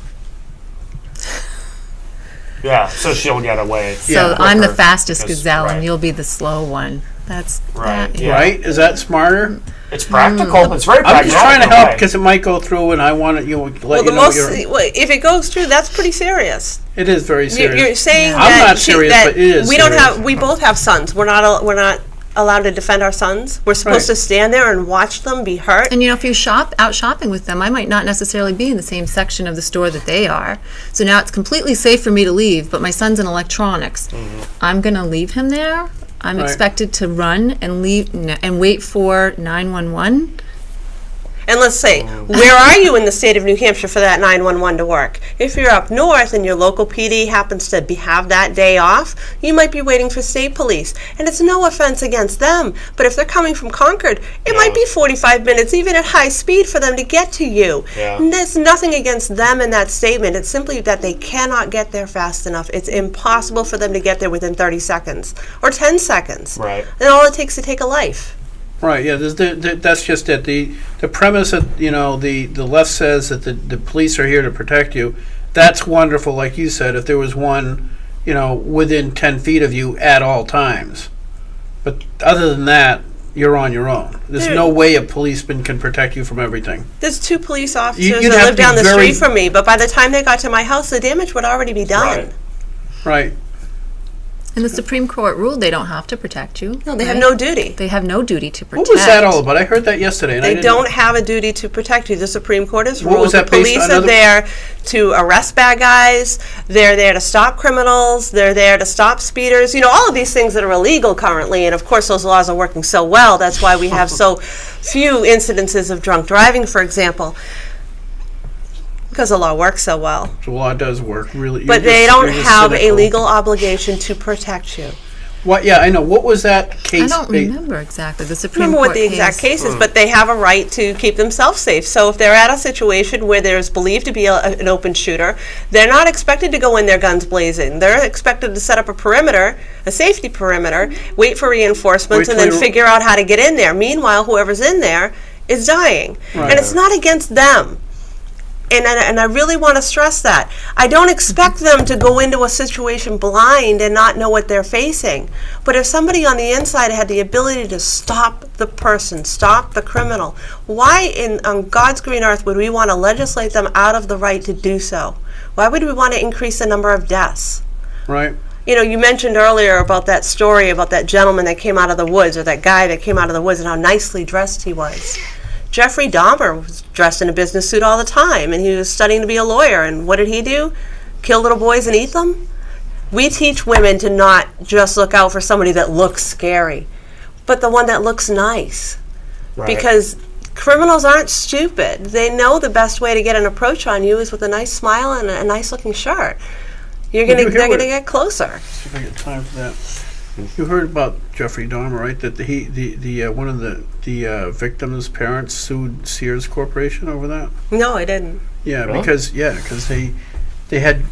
A: Yeah, so she'll get away.
D: So
B: Yeah,
D: I'm the
A: quicker,
D: fastest
A: because-
D: gazelle,
A: right.
D: and you'll be the slow one. That's
A: Right,
D: that,
A: yeah.
B: Right? Is that smarter?
A: It's practical. It's very
B: I'm
A: practical.
B: just trying to help
A: way.
B: because it might go through, and I want to let
C: Well,
B: you know
C: if it goes through, that's pretty serious.
B: it is very
C: You're
B: serious.
C: saying
B: I'm
C: that
B: not serious,
C: that
B: but it is
C: we don't
B: serious.
C: have. We both have sons. We're not allowed to defend our sons. We're supposed
B: Right.
C: to stand there and watch them be hurt.
D: And if you out shopping with them, I might not necessarily be in the same section of the store that they are. So now it's completely safe for me to leave, but my son's in electronics. I'm going to leave him there. I'm
B: Right.
D: expected to run and leave and wait for 911.
C: And let's say, where are you in the state of New Hampshire for that 911 to work? If you're up north and your local PD happens to have that day off, you might be waiting for state police. And it's no offense against them, but if they're coming from Concord, it might be 45 minutes, even at high speed, for them to get to you.
A: Yeah.
C: And there's nothing against them in that statement. It's simply that they cannot get there fast enough. It's impossible for them to get there within 30 seconds or 10 seconds.
A: Right.
C: And all it takes to take a life.
B: Right, yeah, that's just it. The premise that, the left says that the police are here to protect you, that's wonderful, like you said, if there was one, within 10 feet of you at all times. But other than that, you're on your own. There's no way a policeman can protect you from everything.
C: There's 2 police officers
B: You'd
C: that
B: have
C: live
B: to
C: down
B: be
C: the
B: very-
C: street from me, but by the time they got to my house, the damage would already be done.
A: Right.
B: Right.
D: And the Supreme Court ruled they don't have to protect you.
C: No, they have
D: right?
C: no duty.
D: They have no duty to protect.
B: What was that all about? I heard that yesterday. And I
C: They
B: didn't
C: don't have a duty to protect you. The Supreme Court has
B: What was
C: ruled the
B: that based
C: police
B: on?
C: are there to arrest bad guys. They're there to stop criminals. They're there to stop speeders. All of these things that are illegal currently. And of course, those laws are working so well. That's why we have so few incidences of drunk driving, for example, because the law works so well.
B: The law does work, really.
C: But they don't have a legal obligation to protect you.
B: What? Yeah, I know. What was that case?
D: I don't remember exactly the Supreme
C: Remember
D: Court
C: what the exact
D: case.
C: case is, but they have a right to keep themselves safe. So if they're at a situation where there's believed to be an open shooter, they're not expected to go in there guns blazing. They're expected to set up a perimeter, a safety perimeter, wait for reinforcements,
B: Wait
C: and
B: till
C: then
B: you're-
C: figure out how to get in there. Meanwhile, whoever's in there is dying.
B: Right.
C: And it's not against them. And I really want to stress that. I don't expect them to go into a situation blind and not know what they're facing. But if somebody on the inside had the ability to stop the person, stop the criminal, why on God's green earth would we want to legislate them out of the right to do so? Why would we want to increase the number of deaths?
B: Right.
C: You mentioned earlier about that story about that gentleman that came out of the woods, or that guy that came out of the woods, and how nicely dressed he was. Jeffrey Dahmer was dressed in a business suit all the time, and he was studying to be a lawyer. And what did he do? Kill little boys and eat them? We teach women to not just look out for somebody that looks scary, but the one that looks nice.
A: Right.
C: Because criminals aren't stupid. They know the best way to get an approach on you is with a nice smile and a nice looking shirt. They're
B: Did you hear
C: going to
B: what-
C: get closer.
B: See if I get time for that. You heard about Jeffrey Dahmer, right? That one of the victims' parents sued Sears Corporation over that.
C: No, I didn't.
B: Yeah,
A: Really?
B: because they had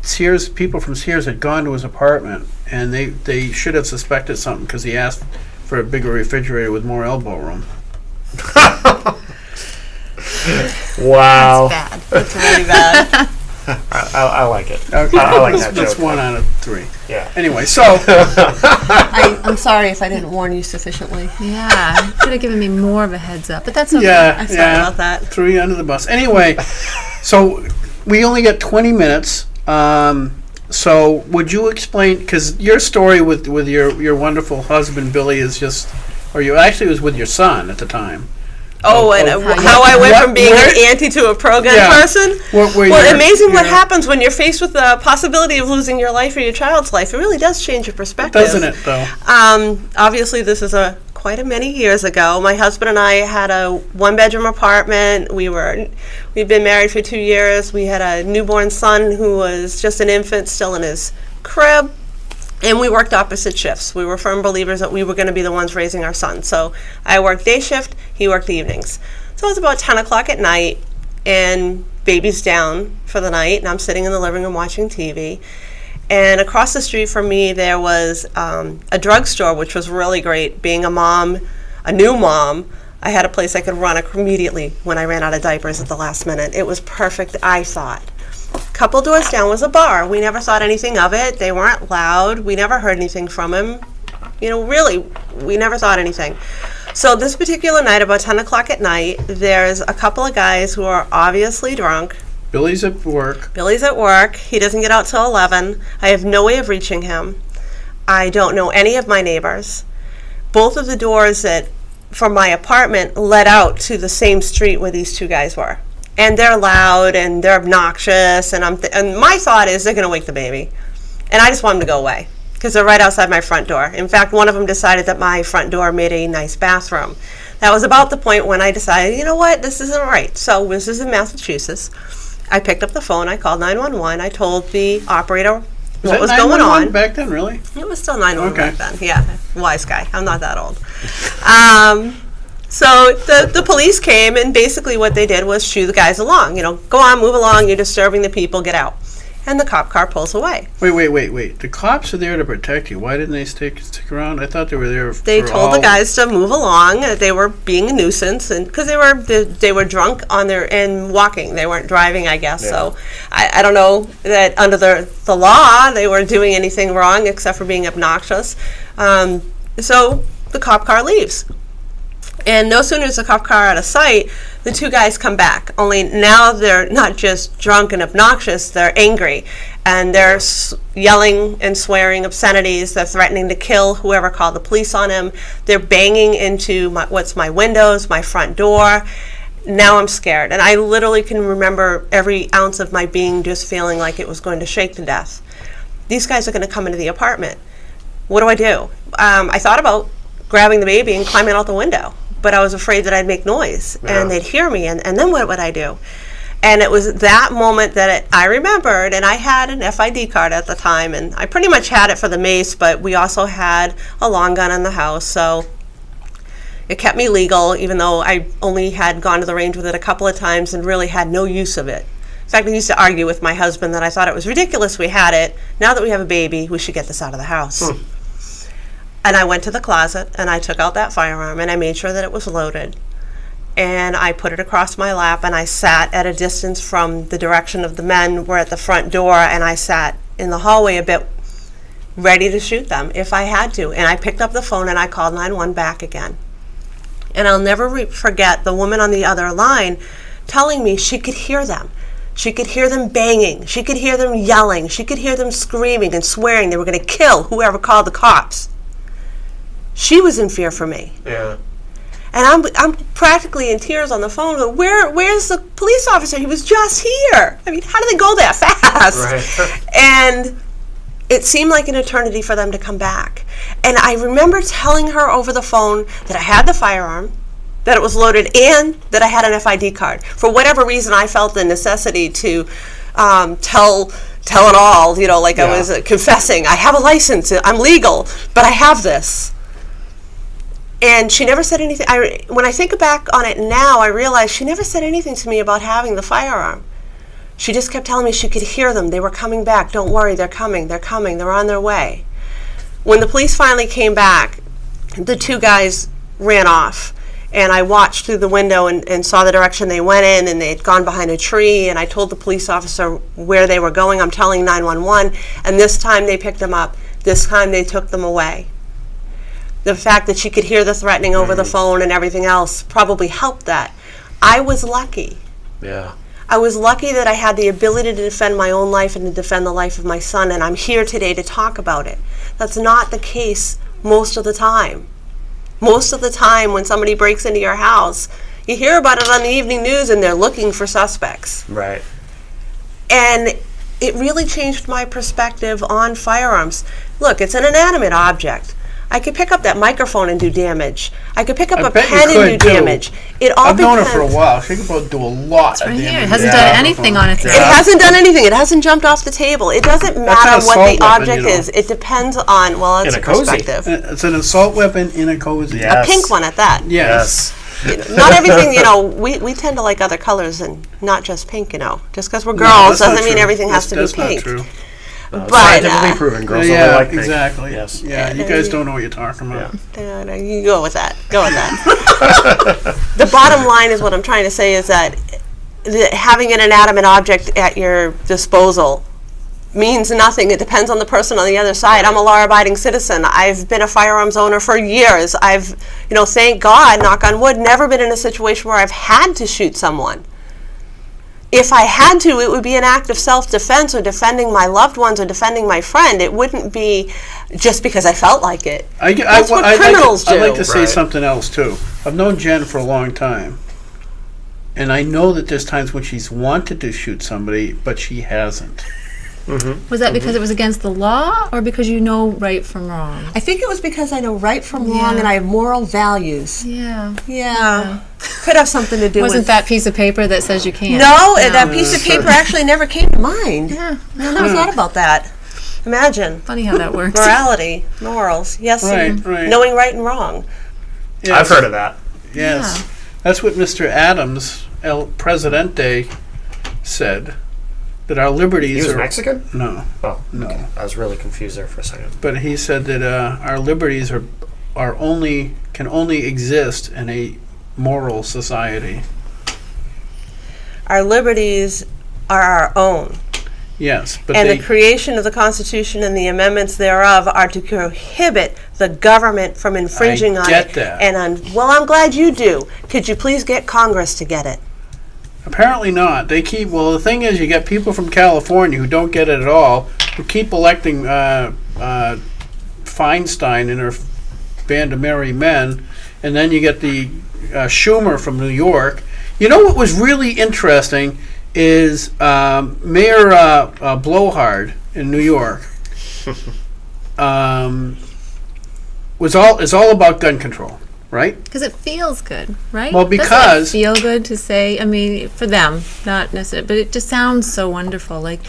B: Sears, people from Sears had gone to his apartment, and they should have suspected something because he asked for a bigger refrigerator with more elbow room.
A: Wow.
D: Bad.
C: That's really bad.
A: I like it.
B: Okay.
A: I like that
B: That's
A: joke.
B: 1 out of 3.
A: Yeah.
B: Anyway, so
C: I'm sorry if I didn't warn you sufficiently.
D: Yeah, could have given me more of a heads up, but that's okay.
B: yeah,
C: Sorry
B: yeah,
C: about that.
B: 3 under the bus. Anyway, so we only got 20 minutes. So would you explain, because your story with your wonderful husband Billy is just, or you actually was with your son at the time.
C: Oh, and how I went from being an anti to a pro-gun person? Well, amazing what happens when you're faced with the possibility of losing your life or your child's life. It really does change your perspective.
B: Doesn't it, though?
C: Obviously, this is quite a many years ago. My husband and I had a one-bedroom apartment. We'd been married for 2 years. We had a newborn son who was just an infant, still in his crib. And we worked opposite shifts. We were firm believers that we were going to be the ones raising our son. So I worked day shift, he worked the evenings. So it was about 10 o'clock at night, and baby's down for the night, and I'm sitting in the living room watching TV. And across the street from me, there was a drugstore, which was really great. Being a mom, a new mom, I had a place I could run immediately when I ran out of diapers at the last minute. It was perfect, I thought. Couple doors down was a bar. We never thought anything of it. They weren't loud. We never heard anything from him. Really, we never thought anything. So this particular night, about 10 o'clock at night, there's a couple of guys who are obviously drunk.
B: Billy's at work.
C: Billy's at work. He doesn't get out till 11. I have no way of reaching him. I don't know any of my neighbors. Both of the doors from my apartment led out to the same street where these two guys were. And they're loud and they're obnoxious, and and my thought is they're going to wake the baby. And I just want them to go away because they're right outside my front door. In fact, one of them decided that my front door made a nice bathroom. That was about the point when I decided, you know what, this isn't right. So this is in Massachusetts. I picked up the phone, I called 911, I told the operator what was going on.
B: Back then, really?
C: It was still 911
B: Okay.
C: back then. Yeah, wise guy. I'm not that old. So the police came, and basically what they did was shoo the guys along. Go on, move along, you're disturbing the people, get out. And the cop car pulls away.
B: Wait. The cops are there to protect you. Why didn't they stick around? I thought they were there
C: They told the guys to move along. They were being a nuisance, and because they were drunk and walking. They weren't driving, I guess.
A: Yeah.
C: So I don't know that under the law they were doing anything wrong except for being obnoxious. So the cop car leaves. And no sooner is the cop car out of sight, the two guys come back. Only now they're not just drunk and obnoxious, they're angry. And they're yelling and swearing obscenities. They're threatening to kill whoever called the police on him. They're banging into my windows, my front door. Now I'm scared. And I literally can remember every ounce of my being just feeling like it was going to shake to death. These guys are going to come into the apartment. What do? I thought about grabbing the baby and climbing out the window. But I was afraid that I'd make noise and they'd hear me, and then what would I do? And it was that moment that I remembered, and I had an FID card at the time, and I pretty much had it for the mace, but we also had a long gun in the house, so it kept me legal, even though I only had gone to the range with it a couple of times and really had no use of it. In fact, I used to argue with my husband that I thought it was ridiculous we had it. Now that we have a baby, we should get this out of the house. And I went to the closet, and I took out that firearm, and I made sure that it was loaded. And I put it across my lap, and I sat at a distance from the direction of the men were at the front door, and I sat in the hallway a bit, ready to shoot them if I had to. And I picked up the phone, and I called 911 back again. And I'll never forget the woman on the other line telling me she could hear them. She could hear them banging. She could hear them yelling. She could hear them screaming and swearing they were going to kill whoever called the cops. She was in fear for me.
A: Yeah.
C: And I'm practically in tears on the phone. Going, where's the police officer? He was just here. I mean, how did they go that fast?
A: Right.
C: And it seemed like an eternity for them to come back. And I remember telling her over the phone that I had the firearm, that it was loaded, and that I had an FID card. For whatever reason, I felt the necessity to tell tell it all, like I
A: Yeah.
C: was confessing. I have a license. I'm legal, but I have this. And she never said anything. When I think back on it now, I realize she never said anything to me about having the firearm. She just kept telling me she could hear them. They were coming back. Don't worry, they're coming. They're coming. They're on their way. When the police finally came back, the two guys ran off. And I watched through the window and saw the direction they went in, and they had gone behind a tree, and I told the police officer where they were going. I'm telling 911, and this time they picked them up. This time they took them away. The fact that she could hear the threatening over the phone and everything else probably helped that. I was lucky.
A: Yeah.
C: I was lucky that I had the ability to defend my own life and to defend the life of my son, and I'm here today to talk about it. That's not the case most of the time. Most of the time when somebody breaks into your house, you hear about it on the evening news and they're looking for suspects.
A: Right.
C: And it really changed my perspective on firearms. Look, it's an inanimate object. I could pick up that microphone and do damage. I could pick up a
B: bet you
C: pen and do
B: could, too.
C: damage. It all
B: I've known her
C: depends.
B: for a while. She can probably do a lot of
D: Right
B: damage.
D: here. It hasn't
A: Yeah.
D: done anything on its
C: It
D: own.
C: hasn't done anything. It hasn't jumped off the table. It doesn't
B: an
C: matter what
B: assault
C: the
B: weapon,
C: object
B: you know.
C: is. It depends on, well, it's
A: In
C: a
A: a cozy.
C: perspective.
B: It's an assault weapon in a cozy.
A: Yeah.
C: A pink one at that.
B: Yes.
C: Not everything, we tend to like other colors and not just pink, Just because we're
B: No,
C: girls
B: that's not
C: doesn't mean
B: true.
C: everything has to be
B: That's not
C: pink.
B: true.
C: But
A: Scientifically proven, girls only
B: Yeah,
A: like pink.
B: exactly.
A: Yes.
B: Yeah, you guys don't know what you're talking about.
C: no, you go with that. Go with that. The bottom line is what I'm trying to say is that having an inanimate object at your disposal means nothing. It depends on the person on the other side. I'm a law-abiding citizen. I've been a firearms owner for years. I've, thank God, knock on wood, never been in a situation where I've had to shoot someone. If I had to, it would be an act of self-defense or defending my loved ones or defending my friend. It wouldn't be just because I felt like it. That's what criminals do.
B: I'd like to say
A: Right.
B: something else, too. I've known Jen for a long time. And I know that there's times when she's wanted to shoot somebody, but she hasn't.
D: Was that because it was against the law, or because you know right from wrong?
C: I think it was because I know right from wrong
D: Yeah.
C: and I have moral values.
D: Yeah.
C: Yeah. Could have something to do
D: Wasn't
C: with...
D: that piece of paper that says you can't?
C: No, that piece of paper actually never came to mind.
D: Yeah.
C: I never thought about that. Imagine.
D: Funny how that works.
C: Morality, morals, yes, and
B: Right.
C: knowing right and wrong.
B: Yes.
A: I've heard of that.
B: Yes.
D: Yeah.
B: That's what Mr. Adams, El Presidente, said. That our liberties
A: He was
B: are...
A: Mexican?
B: No,
A: Oh,
B: no.
A: okay. I was really confused there for a second.
B: But he said that our liberties can only exist in a moral society.
C: Our liberties are our own.
B: Yes, but
C: And
B: they...
C: the creation of the Constitution and the amendments thereof are to prohibit the government from infringing on
B: get
C: it.
B: that.
C: And I'm glad you do. Could you please get Congress to get it?
B: Apparently not. They keep... Well, the thing is, you get people from California who don't get it at all, who keep electing Feinstein and her band of merry men, and then you get the Schumer from New York. You know what was really interesting is Mayor Blowhard in New York is all about gun control, right?
D: Because it feels good, right?
B: Well,
D: Doesn't
B: because-
D: it feel good to say, I mean, for them, not necessarily, but it just sounds so wonderful. Like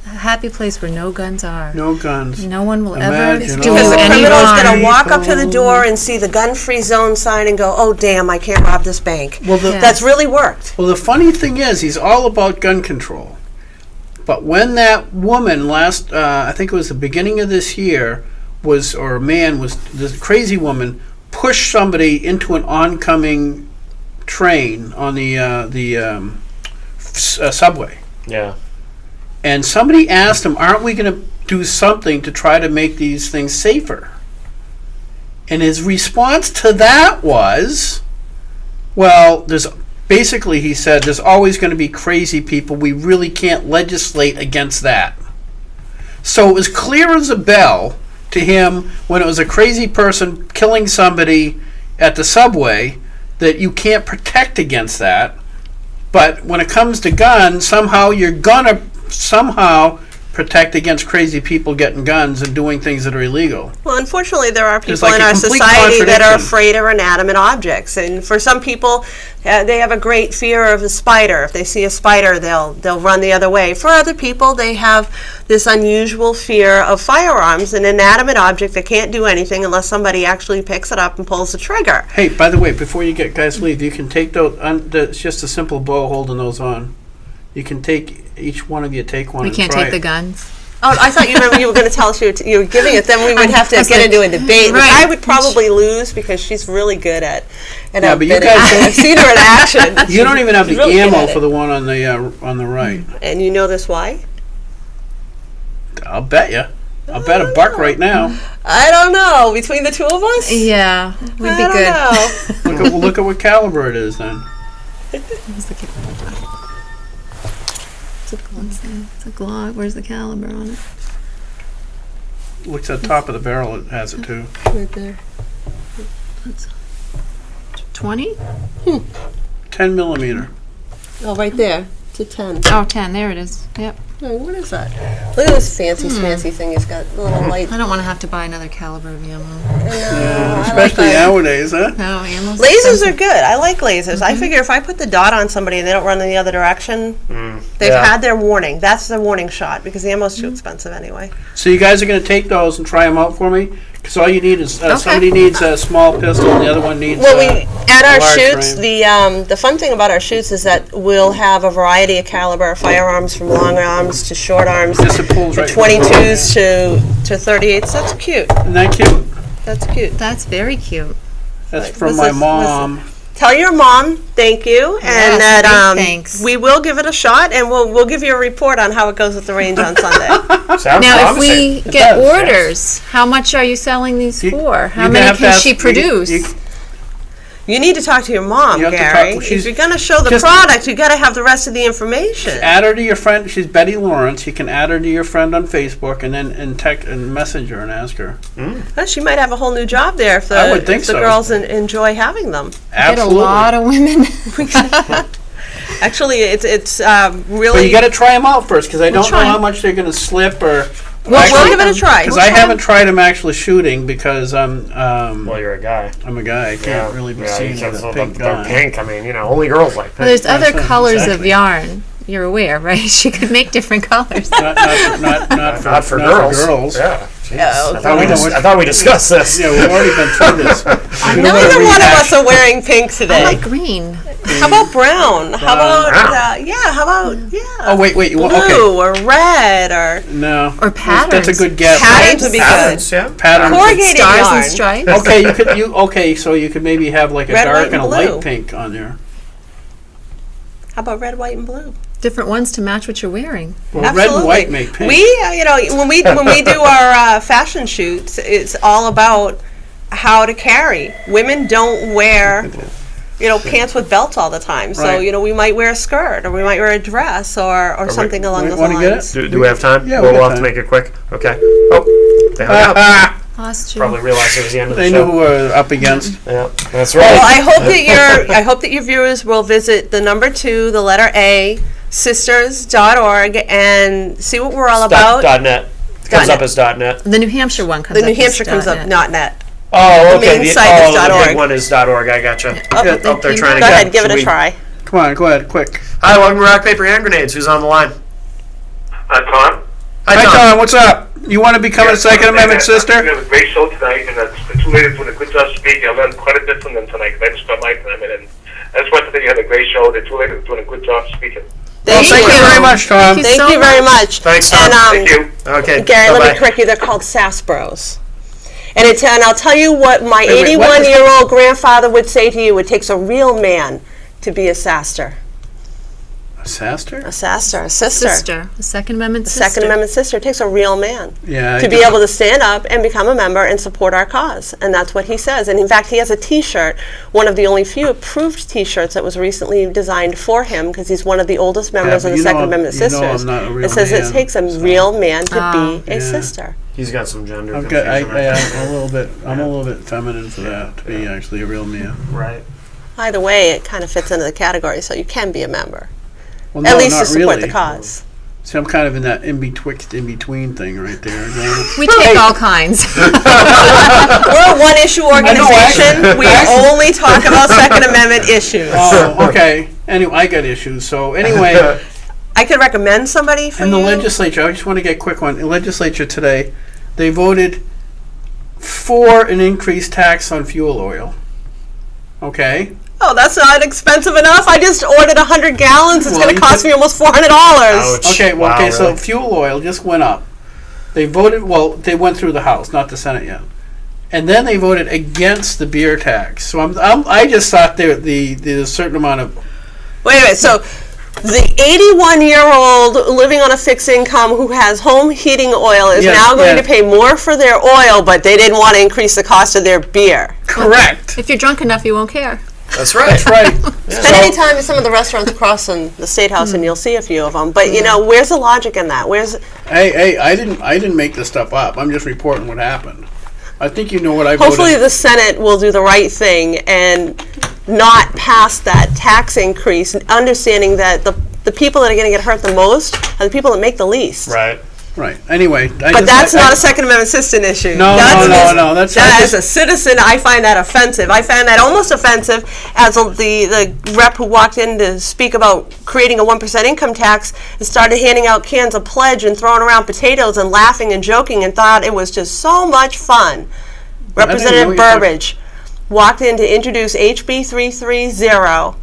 D: a happy place where no guns are.
B: No guns.
D: No one will
B: Imagine
D: ever
B: all
D: do
C: Because the
D: any
C: criminal's
D: harm.
C: going to walk up to the door and see the gun-free zone sign and go, oh, damn, I can't rob this bank.
B: Well, the,
D: Yeah.
C: That's really worked.
B: Well, the funny thing is, he's all about gun control. But when that woman last, I think it was the beginning of this year, this crazy woman pushed somebody into an oncoming train on the subway.
A: Yeah.
B: And somebody asked him, aren't we going to do something to try to make these things safer? And his response to that was, well, basically he said, there's always going to be crazy people. We really can't legislate against that. So it was clear as a bell to him when it was a crazy person killing somebody at the subway that you can't protect against that. But when it comes to guns, somehow you're going to somehow protect against crazy people getting guns and doing things that are illegal.
C: Well, unfortunately, there are
B: There's
C: people
B: like
C: in
B: a
C: our
B: complete
C: society that are
B: contradiction.
C: afraid of inanimate objects, and for some people, they have a great fear of the spider. If they see a spider, they'll run the other way. For other people, they have this unusual fear of firearms, an inanimate object that can't do anything unless somebody actually picks it up and pulls the trigger.
B: Hey, by the way, before you guys leave, you can take those. It's just a simple bow holding those on. You can take each one of you take one.
D: We
B: and
D: can't
B: try
D: take the
B: it.
D: guns.
C: Oh, I thought you were going to tell us you were giving it. Then we would have to
D: I was
C: get
D: like,
C: into a debate. which
D: right.
C: I would probably lose because she's really good at.
B: Yeah, but you
C: outbidding.
B: guys
C: I've seen her in action.
B: You don't even have the
C: She's really good
B: ammo
C: at
B: for
C: it.
B: the one on the right.
C: And you know this why?
B: I'll bet you. I'll bet a buck right now.
C: I don't know. Between the two of us,
D: Yeah, we'd be
C: I don't
D: good.
C: know.
B: Look at what caliber it is then.
D: It's a Glock. Where's the caliber on it?
B: Looks at the top of the barrel. It has it too.
C: Right there.
D: 20?
B: 10 millimeter.
C: Oh, right there. It's a 10.
D: Oh, 10. There it is. Yep.
C: Oh, what is that? Look at this fancy, fancy thing. It's got a little light.
D: I don't want to have to buy another caliber of ammo.
B: Especially nowadays, huh?
D: No, ammo's
C: Lasers
D: expensive.
C: are good. I like lasers. I figure if I put the dot on somebody and they don't run in the other direction, they've
A: Yeah.
C: had their warning. That's the warning shot because the ammo's too expensive anyway.
B: So you guys are going to take those and try them out for me? Because all you need is
D: Okay.
B: somebody needs a small pistol and the other one needs.
C: Well, we at our
B: large
C: shoots,
B: frame.
C: the fun thing about our shoots is that we'll have a variety of caliber firearms, from long arms to short arms,
B: Just it pulls
C: to
B: right.
C: 22s to 38s. That's cute.
B: Isn't that cute?
C: That's cute.
D: That's very cute.
B: That's
C: Right.
B: from
C: Was
B: my
C: this- was
B: mom.
C: Tell your mom thank you, and
D: Yes,
C: that
D: big thanks.
C: we will give it a shot, and we'll give you a report on how it goes at the range on Sunday.
A: Sounds
D: Now, if
A: promising.
D: we
B: It
D: get
B: does, yes.
D: orders, how much are you selling these
B: You-
D: for? How
B: you're gonna
D: many
B: have to
D: can
B: ask-
D: she produce?
C: You need to talk to your mom,
B: You have to talk-
C: Gary.
B: she's-
C: If you're going to show the
B: just-
C: product, you got to have the rest of the information.
B: Add her to your friend. She's Betty Lawrence. You can add her to your friend on Facebook and then text and message her and ask her.
C: Well, she might have a whole new job there if the,
B: I would think
C: if the
B: so.
C: girls enjoy having them.
D: Get a
B: Absolutely.
D: lot of women.
C: Actually, it's
B: But
C: really.
B: you got to try them out first because I don't know
D: try 'em.
B: how much they're going to slip or.
C: we'll give it a try.
B: Because
C: We'll
B: I
C: try
B: haven't tried them actually shooting because
A: Well, you're a guy.
B: I'm a guy. I can't really be
A: yeah,
B: seen
A: you
B: with
A: can't-
B: a pink
A: they're
B: gun.
A: pink. I mean, only girls like pink.
D: Well, there's other
B: That's
D: colors of
B: exactly.
D: yarn. You're aware, right? She could make different colors.
B: Not
A: for girls. Yeah. Jeez.
C: Yeah,
A: I, thought we
B: okay.
A: I thought we discussed this.
B: Yeah, we've already been through this. We don't wanna
C: Neither one of
B: rehash.
C: us are wearing pink
D: I
C: today.
D: like green.
C: How about brown? How about
A: Brown.
C: how about
B: Oh wait. You
C: blue
B: want, okay.
C: or red or
B: No.
D: Or
B: That's a
D: patterns.
B: good guess.
C: patterns would be
A: Patterns, yeah.
B: Patterns.
C: Corrugated
D: Stars
C: yarn.
D: and stripes.
B: Okay, so you could maybe have like a
C: Red,
B: dark
C: white,
B: and a
C: and
B: light
C: blue.
B: pink on there.
C: How about red, white, and blue?
D: Different ones to match what you're wearing.
B: Well, red
C: Absolutely.
B: and white make pink.
C: We, when we do our fashion shoots, it's all about how to carry. Women don't wear, pants with belts all the time. So
B: Right.
C: we might wear a skirt, or we might wear a dress, or something along those
B: wanna get
C: lines.
B: it?
A: Do we have time?
B: Yeah,
A: we'll
B: we got
A: have to
B: time.
A: make it quick. Okay. Oh, they hung up.
D: Lost you.
A: Probably realized it was the end of the
B: They
A: show.
B: knew who we're up against.
A: Yeah, that's
C: Well,
A: right.
C: I hope that your viewers will visit the number 2, the letter A, sisters.org, and see what we're all about.
A: .net. Comes
C: .net.
A: up as .net.
D: The New Hampshire one comes
C: The
D: up.
C: New Hampshire
D: as
C: comes up,
D: .net.
C: not net.
A: Oh,
C: The
A: okay.
C: main site is
A: the
C: .org.
A: big one is .org. I gotcha.
C: Oh,
B: Good.
A: Oh, they're trying to
C: Go
A: get.
C: ahead, give it
A: should
C: a
A: we-
C: try.
B: Come on, go ahead, quick.
A: Hi, welcome to Rock Paper Hand Grenades. Who's on the line?
E: Tom?
B: Hi, Tom. What's up? You want to become a Second Amendment
E: We
B: sister?
E: have a great show tonight, and the two ladies doing a good job speaking. I learned quite a bit from them tonight, because I just got my time, and I just want to say you had a great show. The two ladies are doing a good job speaking.
B: Well, thank you very much, Tom.
D: Thank you.
C: Thank
D: so
C: you very much.
A: Thanks, Tom.
C: And,
E: Thank you.
A: Okay.
C: Gary, let
A: bye-bye.
C: me correct you. They're called SAS Bros. And I'll tell you what my
B: Wait, what?
C: 81-year-old grandfather would say to you. It takes a real man to be a saster.
B: A Saster?
C: A sister, a sister.
D: Sister. The Second Amendment
C: A
D: sister.
C: Second Amendment sister. It takes a real man
B: Yeah.
C: to be able to stand up and become a member and support our cause. And that's what he says. And in fact, he has a T-shirt, one of the only few approved T-shirts that was recently designed for him, because he's one of the oldest members
B: but
C: of the
B: you know
C: Second
B: I'm-
C: Amendment
B: you know
C: Sisters.
B: I'm not a real
C: It says
B: man,
C: it takes a
B: so-
C: real man to be a
B: Yeah.
C: sister.
A: He's got some gender
B: I'm good.
A: confusion. right
B: I'm a little bit feminine for that to be actually a real man.
A: Right.
C: Either way, it kind of fits into the category, so you can be a member.
B: Well,
C: At
B: no,
C: least
B: not
C: to support
B: really.
C: the cause.
B: See, I'm kind of in that in-between thing right there.
D: We take all kinds.
C: We're a one-issue organization. We only talk about Second Amendment issues.
B: Oh, okay. Anyway, I got issues. So anyway,
C: I could recommend somebody for
B: in the
C: you.
B: legislature, I just want to get a quick one. In the legislature today, they voted for an increased tax on fuel oil. Okay?
C: Oh, that's not expensive enough. I just ordered 100 gallons. It's
B: Well,
C: going
B: you
C: to cost
B: could-
C: me almost $400.
A: Ouch.
B: Okay, well,
A: Wow,
B: okay, so
A: really?
B: fuel oil just went up. They voted, well, they went through the House, not the Senate yet. And then they voted against the beer tax. So I just thought there's a certain amount of,
C: Wait a minute. So the 81-year-old living on a fixed income who has home heating oil is
B: Yes,
C: now going
B: yeah.
C: to pay more for their oil, but they didn't want to increase the cost of their beer.
B: correct.
D: If you're drunk enough, you won't care.
A: That's right.
B: That's right.
C: Spend any time in some of the restaurants across in the State House and you'll see a few of them. But, you know, where's the logic in that?
B: Hey, I didn't make this stuff up. I'm just reporting what happened. I think you know what I voted.
C: Hopefully the Senate will do the right thing and not pass that tax increase, understanding that the people that are going to get hurt the most are the people that make the least.
A: Right.
B: Right. Anyway,
C: But that's not a Second Amendment citizen issue.
B: No, no, that's
C: that
B: I
C: as a citizen, I find that offensive. I found that almost offensive as the rep who walked in to speak about creating a 1% income tax and started handing out cans of pledge and throwing around potatoes and laughing and joking and thought it was just so much fun. Representative
B: what you thought.
C: Burbidge walked in to introduce HB 330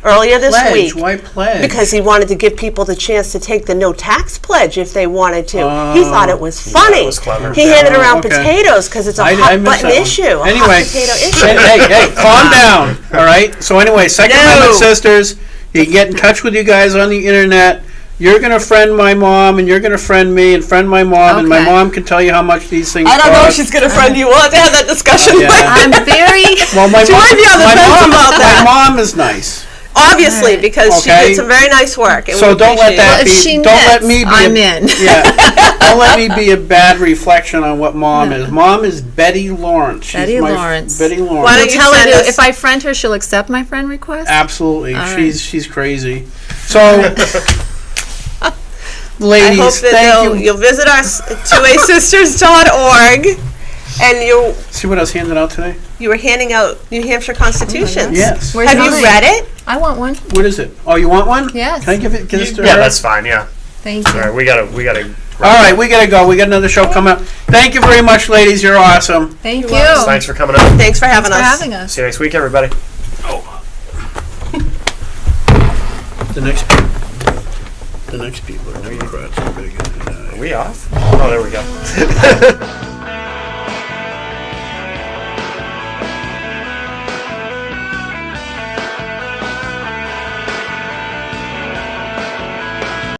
C: earlier this
B: pledge.
C: week.
B: Why pledge?
C: Because he wanted to give people the chance to take the no tax pledge if they wanted to. He thought it was funny.
A: that was clever.
C: He handed around
B: okay.
C: potatoes because it's a
B: I
C: hot
B: missed
C: button
B: that one.
C: issue. A
B: Anyway,
C: hot potato issue.
B: hey, calm down. All right. So anyway, Second
C: No.
B: Amendment sisters, you can get in touch with you guys on the internet. You're gonna friend my mom, and you're gonna friend me, and friend my mom, and my
D: Okay.
B: mom can tell you how much these things
C: I don't know if
B: cost.
C: she's going to friend you. We'll have to have that discussion.
B: Yeah.
D: I'm very.
B: Well, my
C: She
B: mom,
C: might be on the
B: my
C: fence
B: mom,
C: about that.
B: my mom is nice.
C: Obviously, because she
B: Okay.
C: did some very nice work. And
B: So
C: we
B: don't let
C: appreciate
B: that
C: it.
D: Well, if
B: be.
D: she
B: Don't let
D: knits,
B: me be.
D: I'm in.
B: Yeah. Don't let me be a bad reflection on what mom is. Mom is Betty Lawrence. She's
D: Betty
B: my
D: Lawrence.
B: Betty Lawrence.
C: Why
D: I'll
C: don't you
D: tell her
C: send
D: to,
C: us-
D: if I friend her, she'll accept my friend request.
B: Absolutely.
D: All right.
B: She's crazy. So,
C: I
B: ladies,
C: hope that
B: thank you.
C: you'll visit our 2asisters.org and
B: See what I was handing out today?
C: you were handing out New Hampshire constitutions.
B: Yes.
D: Where's
C: Have you
D: mine?
C: read it?
D: I want one.
B: What is it? Oh, you want one?
D: Yes.
B: Can I give it? Give this to
A: Yeah,
B: her?
A: that's fine. Yeah.
D: Thank you.
A: All right, we gotta.
B: All right, we gotta go. We got another show coming up. Thank you very much, ladies. You're awesome.
D: Thank you.
A: Thanks for coming on.
C: Thanks for having
D: for
C: us.
D: having us.
A: See you next week, everybody.
B: The next people are Democrats.
A: Are we off? Oh, there we go.